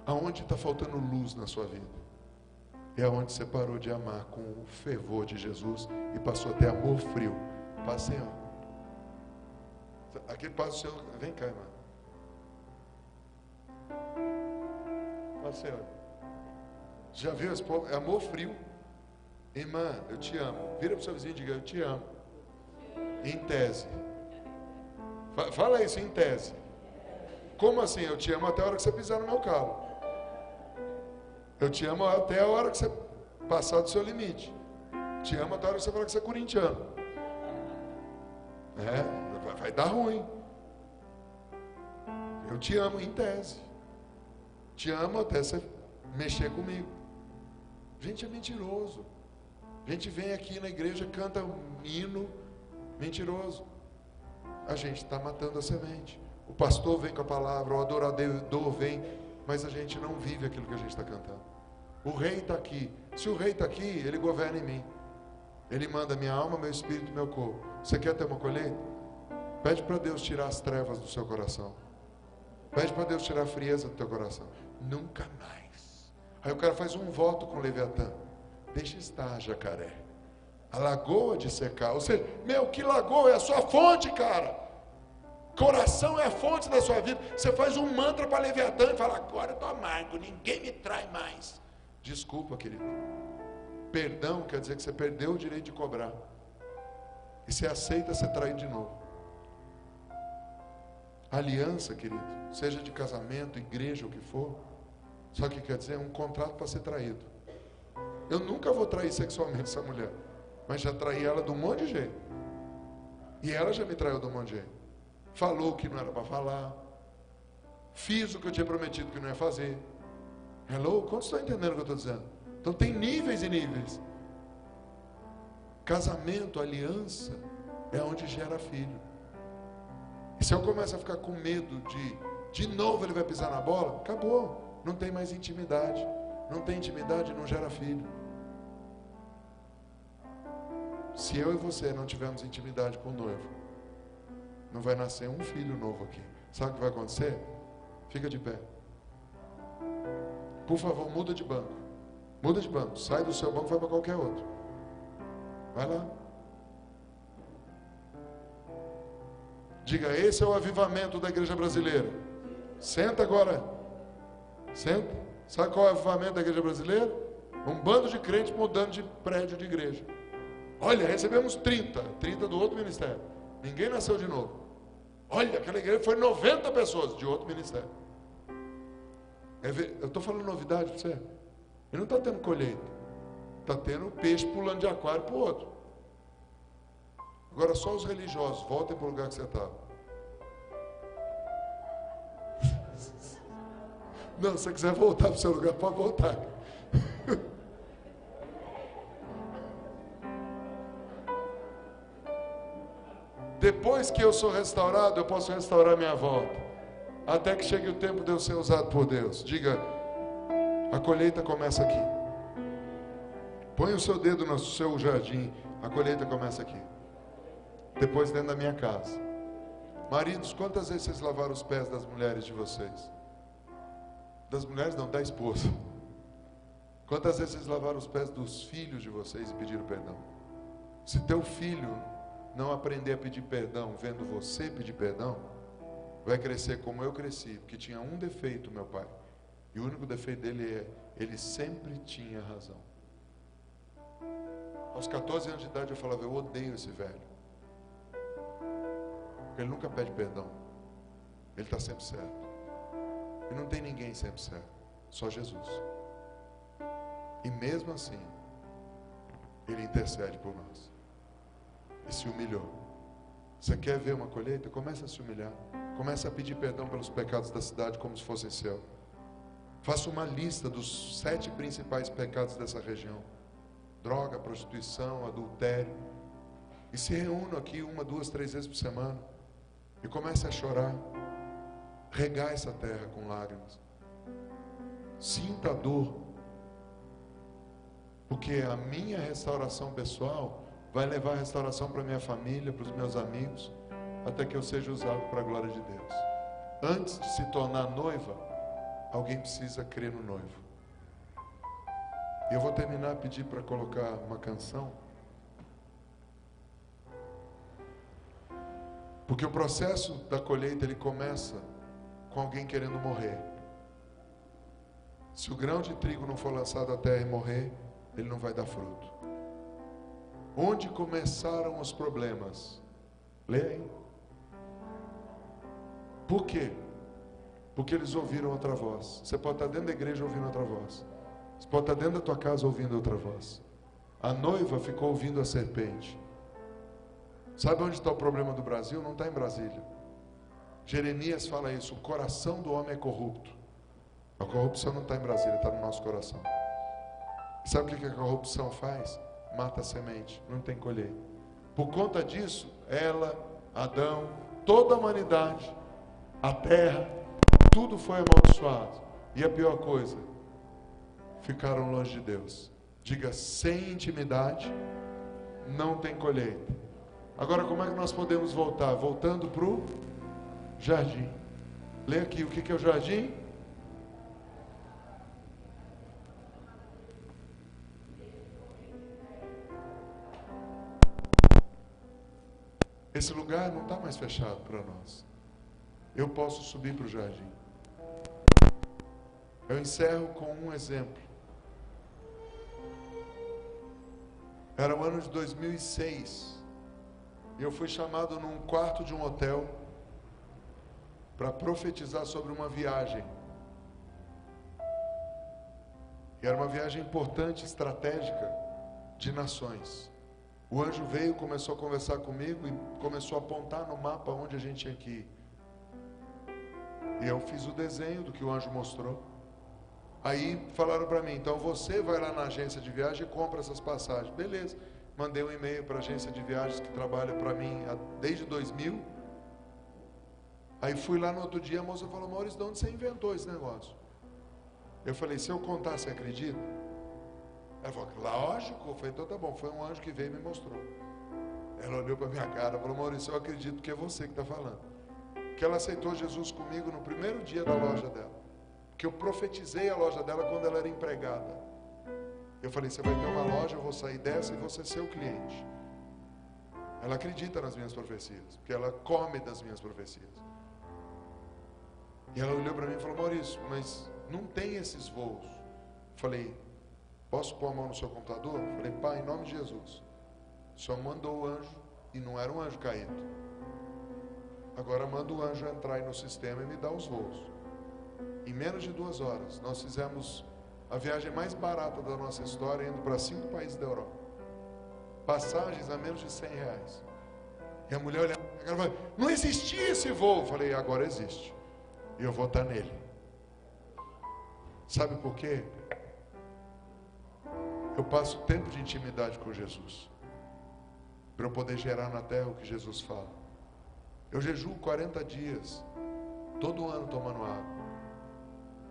Aonde está faltando luz na sua vida? É aonde você parou de amar com o fervor de Jesus e passou a ter amor frio. Paz, Senhor. Aquele paz do Senhor. Vem cá, irmã. Paz, Senhor. Já viu esse povo? É amor frio. Irmã, eu te amo. Vira para o seu vizinho e diga, eu te amo. Em tese. Fala isso em tese. Como assim? Eu te amo até a hora que você pisar no meu calo. Eu te amo até a hora que você passar do seu limite. Te amo até a hora que você falar que você é corintiano. Vai dar ruim. Eu te amo em tese. Te amo até você mexer comigo. Gente, é mentiroso. A gente vem aqui na igreja, canta um hino mentiroso. A gente está matando a semente. O pastor vem com a palavra, o adorador vem, mas a gente não vive aquilo que a gente está cantando. O rei está aqui. Se o rei está aqui, ele governa em mim. Ele manda minha alma, meu espírito e meu corpo. Você quer ter uma colheita? Pede para Deus tirar as trevas do seu coração. Pede para Deus tirar a frieza do teu coração. Nunca mais. Aí o cara faz um voto com o Leviatã. Deixa estar, jacaré. A lagoa de secar. Ou seja, que lagoa? É a sua fonte, cara. Coração é a fonte da sua vida. Você faz um mantra para Leviatã e fala, agora eu estou amargo, ninguém me trai mais. Desculpa, querido. Perdão quer dizer que você perdeu o direito de cobrar. E você aceita ser traído de novo. Aliança, querido, seja de casamento, igreja, o que for, só que quer dizer um contrato para ser traído. Eu nunca vou trair sexualmente essa mulher, mas já traí ela de um monte de jeito. E ela já me traiu de um monte de jeito. Falou o que não era para falar. Fiz o que eu tinha prometido que não ia fazer. Hello? Quantos estão entendendo o que eu estou dizendo? Então tem níveis e níveis. Casamento, aliança, é onde gera filho. E se eu começo a ficar com medo de novo ele vai pisar na bola, acabou. Não tem mais intimidade. Não tem intimidade, não gera filho. Se eu e você não tivermos intimidade com o noivo, não vai nascer um filho novo aqui. Sabe o que vai acontecer? Fica de pé. Por favor, muda de banco. Muda de banco. Sai do seu banco e vai para qualquer outro. Vai lá. Diga, esse é o avivamento da igreja brasileira. Senta agora. Senta. Sabe qual é o avivamento da igreja brasileira? Um bando de crentes mudando de prédio de igreja. Olha, recebemos 30 do outro ministério. Ninguém nasceu de novo. Olha, aquela igreja foi 90 pessoas de outro ministério. Eu estou falando novidade para você. Ele não está tendo colheita. Está tendo peixe pulando de aquário para o outro. Agora só os religiosos, voltem para o lugar que você estava. Não, se você quiser voltar para o seu lugar, pode voltar. Depois que eu sou restaurado, eu posso restaurar minha volta. Até que chegue o tempo de eu ser usado por Deus. Diga, a colheita começa aqui. Põe o seu dedo no seu jardim. A colheita começa aqui. Depois dentro da minha casa. Maridos, quantas vezes vocês lavaram os pés das mulheres de vocês? Das mulheres não, da esposa. Quantas vezes vocês lavaram os pés dos filhos de vocês e pediram perdão? Se teu filho não aprender a pedir perdão vendo você pedir perdão, vai crescer como eu cresci, porque tinha um defeito, meu pai. E o único defeito dele é, ele sempre tinha razão. Aos 14 anos de idade eu falava, eu odeio esse velho. Porque ele nunca pede perdão. Ele está sempre certo. E não tem ninguém sempre certo. Só Jesus. E mesmo assim, ele intercede por nós. E se humilhou. Você quer ver uma colheita? Começa a se humilhar. Começa a pedir perdão pelos pecados da cidade como se fossem seu. Faça uma lista dos 7 principais pecados dessa região. Droga, prostituição, adultério. E se reúna aqui 1, 2, 3 vezes por semana. E comece a chorar. Regar essa terra com lágrimas. Sinta a dor. Porque a minha restauração pessoal vai levar a restauração para a minha família, para os meus amigos, até que eu seja usado para a glória de Deus. Antes de se tornar noiva, alguém precisa crer no noivo. E eu vou terminar a pedir para colocar uma canção. Porque o processo da colheita, ele começa com alguém querendo morrer. Se o grão de trigo não for lançado à terra e morrer, ele não vai dar fruto. Onde começaram os problemas? Lê aí. Por quê? Porque eles ouviram outra voz. Você pode estar dentro da igreja ouvindo outra voz. Você pode estar dentro da tua casa ouvindo outra voz. A noiva ficou ouvindo a serpente. Sabe onde está o problema do Brasil? Não está em Brasília. Jeremias fala isso. O coração do homem é corrupto. A corrupção não está em Brasília, está no nosso coração. Sabe o que a corrupção faz? Mata a semente, não tem colheita. Por conta disso, ela, Adão, toda a humanidade, a terra, tudo foi amaldiçoado. E a pior coisa, ficaram longe de Deus. Diga, sem intimidade, não tem colheita. Agora, como é que nós podemos voltar? Voltando para o jardim. Lê aqui, o que é o jardim? Esse lugar não está mais fechado para nós. Eu posso subir para o jardim. Eu encerro com um exemplo. Era o ano de 2006. E eu fui chamado num quarto de um hotel para profetizar sobre uma viagem. E era uma viagem importante, estratégica, de nações. O anjo veio, começou a conversar comigo e começou a apontar no mapa onde a gente tinha que ir. E eu fiz o desenho do que o anjo mostrou. Aí falaram para mim, então você vai lá na agência de viagem e compra essas passagens. Beleza. Mandei um e-mail para a agência de viagens que trabalha para mim desde 2000. Aí fui lá no outro dia, a moça falou, Maurício, de onde você inventou esse negócio? Eu falei, se eu contar, você acredita? Ela falou, lógico. Eu falei, então tá bom, foi um anjo que veio e me mostrou. Ela olhou para minha cara e falou, Maurício, eu acredito que é você que está falando. Que ela aceitou Jesus comigo no primeiro dia da loja dela. Que eu profetizei a loja dela quando ela era empregada. Eu falei, você vai ter uma loja, eu vou sair dessa e você ser o cliente. Ela acredita nas minhas profecias, porque ela come das minhas profecias. E ela olhou para mim e falou, Maurício, mas não tem esses voos. Falei, posso pôr a mão no seu computador? Falei, pai, em nome de Jesus, o senhor mandou o anjo, e não era um anjo caído. Agora manda o anjo entrar aí no sistema e me dar os voos. Em menos de 2 horas, nós fizemos a viagem mais barata da nossa história, indo para 5 países da Europa. Passagens a menos de R$100. E a mulher olhava e falava, não existia esse voo. Eu falei, agora existe. E eu vou estar nele. Sabe por quê? Eu passo tempo de intimidade com Jesus, para eu poder gerar na terra o que Jesus fala. Eu jejuo 40 dias, todo ano tomando água.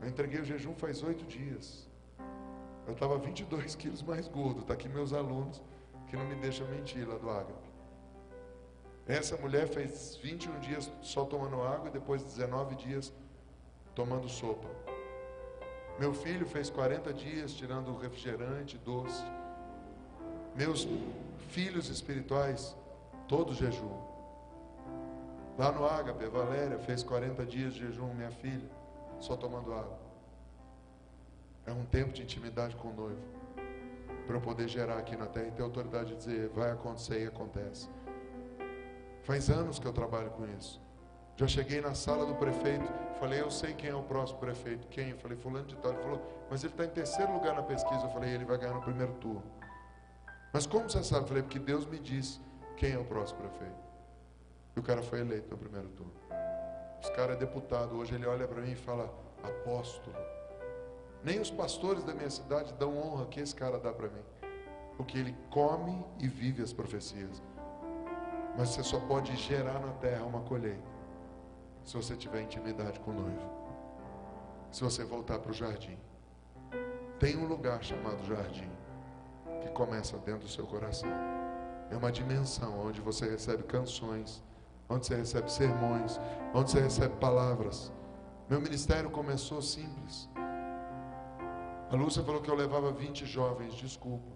Eu entreguei o jejum faz 8 dias. Eu estava 22 quilos mais gordo. Está aqui meus alunos, que não me deixam mentir lá do Ágape. Essa mulher fez 21 dias só tomando água e depois 19 dias tomando sopa. Meu filho fez 40 dias tirando refrigerante, doce. Meus filhos espirituais, todos jejuam. Lá no Ágape, a Valéria fez 40 dias de jejum, minha filha, só tomando água. É um tempo de intimidade com o noivo, para eu poder gerar aqui na terra e ter autoridade de dizer, vai acontecer e acontece. Faz anos que eu trabalho com isso. Já cheguei na sala do prefeito, falei, eu sei quem é o próximo prefeito. Quem? Eu falei, fulano de tal. Ele falou, mas ele está em 3º lugar na pesquisa. Eu falei, ele vai ganhar no 1º turno. Mas como você sabe? Eu falei, porque Deus me disse quem é o próximo prefeito. E o cara foi eleito no 1º turno. Esse cara é deputado. Hoje ele olha para mim e fala, apóstolo. Nem os pastores da minha cidade dão honra que esse cara dá para mim. Porque ele come e vive as profecias. Mas você só pode gerar na terra uma colheita se você tiver intimidade com o noivo. Se você voltar para o jardim. Tem um lugar chamado jardim, que começa dentro do seu coração. É uma dimensão onde você recebe canções, onde você recebe sermões, onde você recebe palavras. Meu ministério começou simples. A Lúcia falou que eu levava 20 jovens, desculpa.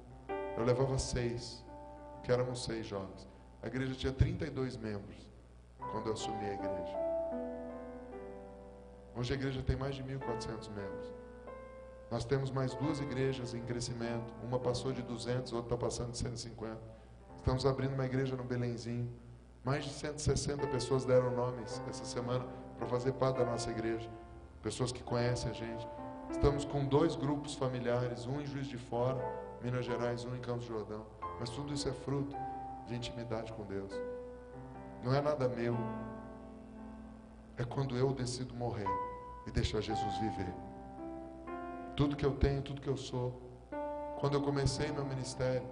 Eu levava 6, que éramos 6 jovens. A igreja tinha 32 membros quando eu assumi a igreja. Hoje a igreja tem mais de 1.400 membros. Nós temos mais 2 igrejas em crescimento. Uma passou de 200, outra está passando de 150. Estamos abrindo uma igreja no Belenzinho. Mais de 160 pessoas deram nomes essa semana para fazer parte da nossa igreja. Pessoas que conhecem a gente. Estamos com 2 grupos familiares, um em Juiz de Fora, Minas Gerais, um em Campos do Jordão. Mas tudo isso é fruto de intimidade com Deus. Não é nada meu. É quando eu decido morrer e deixar Jesus viver. Tudo que eu tenho, tudo que eu sou. Quando eu comecei meu ministério,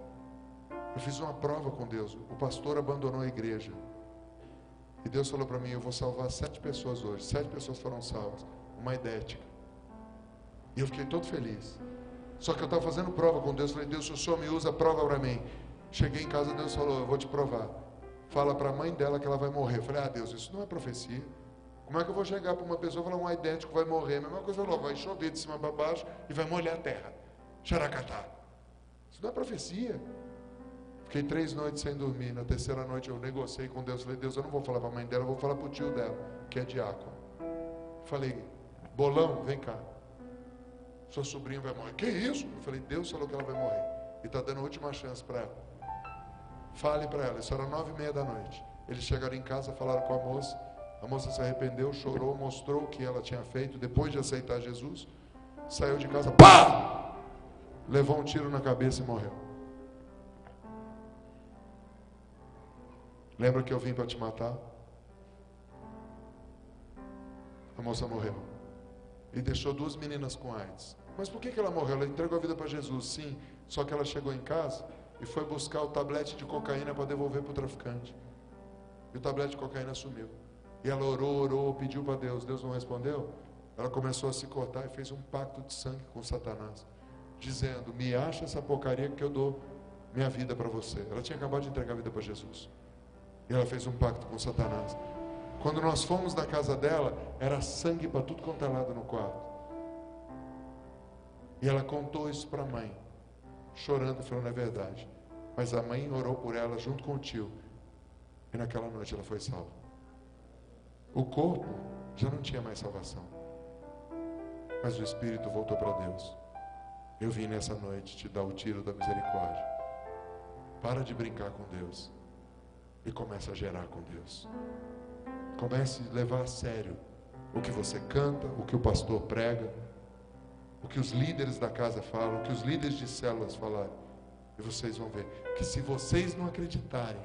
eu fiz uma prova com Deus. O pastor abandonou a igreja. E Deus falou para mim, eu vou salvar 7 pessoas hoje. 7 pessoas foram salvas. Uma idética. E eu fiquei todo feliz. Só que eu estava fazendo prova com Deus. Falei, Deus, se o Senhor me usa, prova para mim. Cheguei em casa, Deus falou, eu vou te provar. Fala para a mãe dela que ela vai morrer. Eu falei, Deus, isso não é profecia. Como é que eu vou chegar para uma pessoa e falar, um idêntico vai morrer? A mesma coisa, falou, vai chover de cima para baixo e vai molhar a terra. Xaracatá. Isso não é profecia. Fiquei 3 noites sem dormir. Na 3ª noite eu negociei com Deus. Falei, Deus, eu não vou falar para a mãe dela, eu vou falar para o tio dela, que é diácono. Falei, Bolão, vem cá. Sua sobrinha vai morrer. Que isso? Eu falei, Deus falou que ela vai morrer. E está dando a última chance para ela. Fale para ela. Isso era 9h30 da noite. Eles chegaram em casa, falaram com a moça. A moça se arrependeu, chorou, mostrou o que ela tinha feito depois de aceitar Jesus. Saiu de casa, pá! Levou um tiro na cabeça e morreu. Lembra que eu vim para te matar? A moça morreu. E deixou 2 meninas com AIDS. Mas por que ela morreu? Ela entregou a vida para Jesus, sim. Só que ela chegou em casa e foi buscar o tablete de cocaína para devolver para o traficante. E o tablete de cocaína sumiu. E ela orou, pediu para Deus. Deus não respondeu. Ela começou a se cortar e fez um pacto de sangue com Satanás. Dizendo, me acha essa porcaria que eu dou minha vida para você. Ela tinha acabado de entregar a vida para Jesus. E ela fez um pacto com Satanás. Quando nós fomos na casa dela, era sangue para tudo quanto é lado no quarto. E ela contou isso para a mãe. chorando, falando: é verdade. Mas a mãe orou por ela junto com o tio. E naquela noite ela foi salva. O corpo já não tinha mais salvação. Mas o espírito voltou para Deus. Eu vim nessa noite te dar o tiro da misericórdia. Para de brincar com Deus. E comece a gerar com Deus. Comece a levar a sério o que você canta, o que o pastor prega, o que os líderes da casa falam, o que os líderes de células falaram. E vocês vão ver que se vocês não acreditarem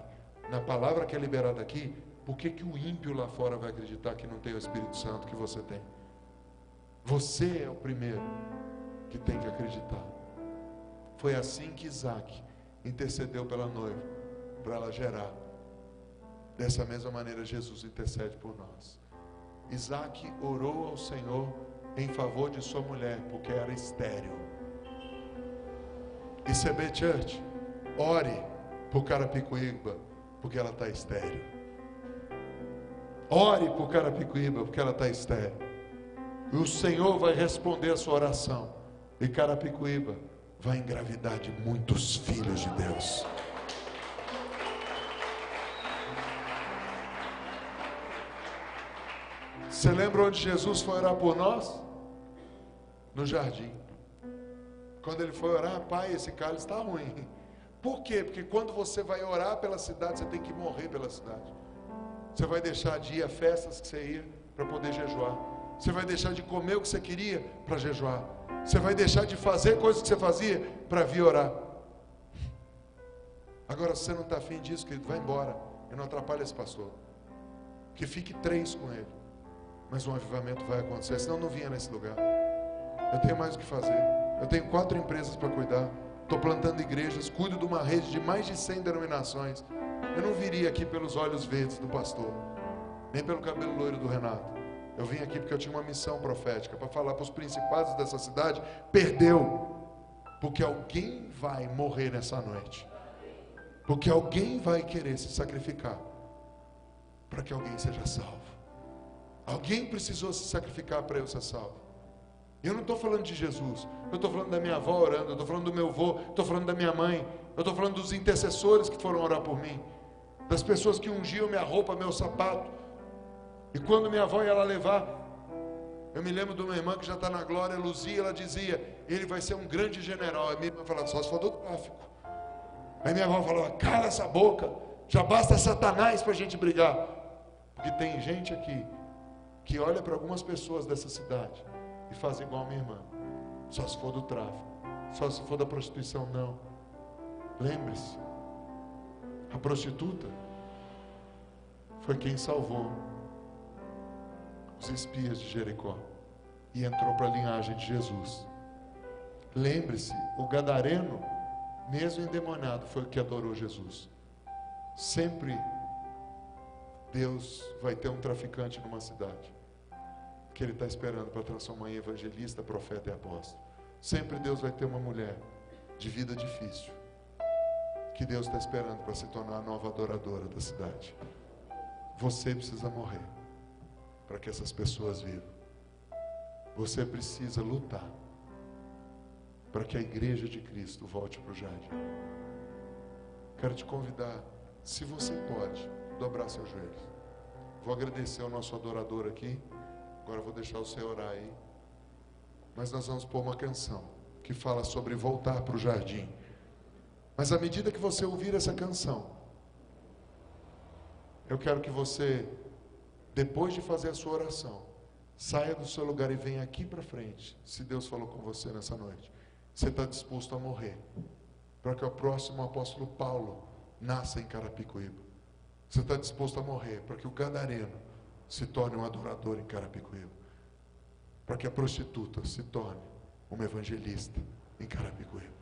na palavra que é liberada aqui, por que o ímpio lá fora vai acreditar que não tem o Espírito Santo que você tem? Você é o primeiro que tem que acreditar. Foi assim que Isaac intercedeu pela noiva, para ela gerar. Dessa mesma maneira Jesus intercede por nós. Isaac orou ao Senhor em favor de sua mulher, porque era estéril. ICB Church, ore por Carapicuíba, porque ela está estéril. Ore por Carapicuíba, porque ela está estéril. E o Senhor vai responder a sua oração. E Carapicuíba vai engravidar de muitos filhos de Deus. Você lembra onde Jesus foi orar por nós? No jardim. Quando ele foi orar: Pai, esse cálice está ruim. Por quê? Porque quando você vai orar pela cidade, você tem que morrer pela cidade. Você vai deixar de ir a festas que você ia para poder jejuar. Você vai deixar de comer o que você queria para jejuar. Você vai deixar de fazer coisas que você fazia para vir orar. Agora, se você não está afim disso, querido, vai embora. E não atrapalhe esse pastor. Que fique 3 com ele. Mas um avivamento vai acontecer, senão eu não vinha nesse lugar. Eu tenho mais o que fazer. Eu tenho 4 empresas para cuidar. Estou plantando igrejas, cuido de uma rede de mais de 100 denominações. Eu não viria aqui pelos olhos verdes do pastor, nem pelo cabelo loiro do Renato. Eu vim aqui porque eu tinha uma missão profética para falar para os principados dessa cidade: perdeu, porque alguém vai morrer nessa noite, porque alguém vai querer se sacrificar para que alguém seja salvo. Alguém precisou se sacrificar para eu ser salvo. Eu não estou falando de Jesus, eu estou falando da minha avó orando, eu estou falando do meu avô, estou falando da minha mãe, eu estou falando dos intercessores que foram orar por mim, das pessoas que ungiam minha roupa, meu sapato. E quando minha avó ia lá levar, eu me lembro de uma irmã que já está na glória, Luzia, ela dizia: ele vai ser um grande general. Aí minha irmã falava: só se for do tráfico. Aí minha avó falava: cala essa boca, já basta Satanás para a gente brigar. Porque tem gente aqui que olha para algumas pessoas dessa cidade e faz igual a minha irmã: só se for do tráfico, só se for da prostituição. Não, lembre-se, a prostituta foi quem salvou os espias de Jericó e entrou para a linhagem de Jesus. Lembre-se, o gadareno, mesmo endemoniado, foi o que adorou Jesus. Sempre Deus vai ter um traficante numa cidade que Ele está esperando para transformar em evangelista, profeta e apóstolo. Sempre Deus vai ter uma mulher de vida difícil que Deus está esperando para se tornar a nova adoradora da cidade. Você precisa morrer para que essas pessoas vivam. Você precisa lutar para que a igreja de Cristo volte para o jardim. Quero te convidar, se você pode, dobrar seus joelhos. Vou agradecer ao nosso adorador aqui. Agora vou deixar você orar aí. Mas nós vamos pôr uma canção que fala sobre voltar para o jardim. Mas à medida que você ouvir essa canção, eu quero que você, depois de fazer a sua oração, saia do seu lugar e venha aqui para frente. Se Deus falou com você nessa noite, você está disposto a morrer para que o próximo apóstolo Paulo nasça em Carapicuíba. Você está disposto a morrer para que o gadareno se torne um adorador em Carapicuíba, para que a prostituta se torne uma evangelista em Carapicuíba.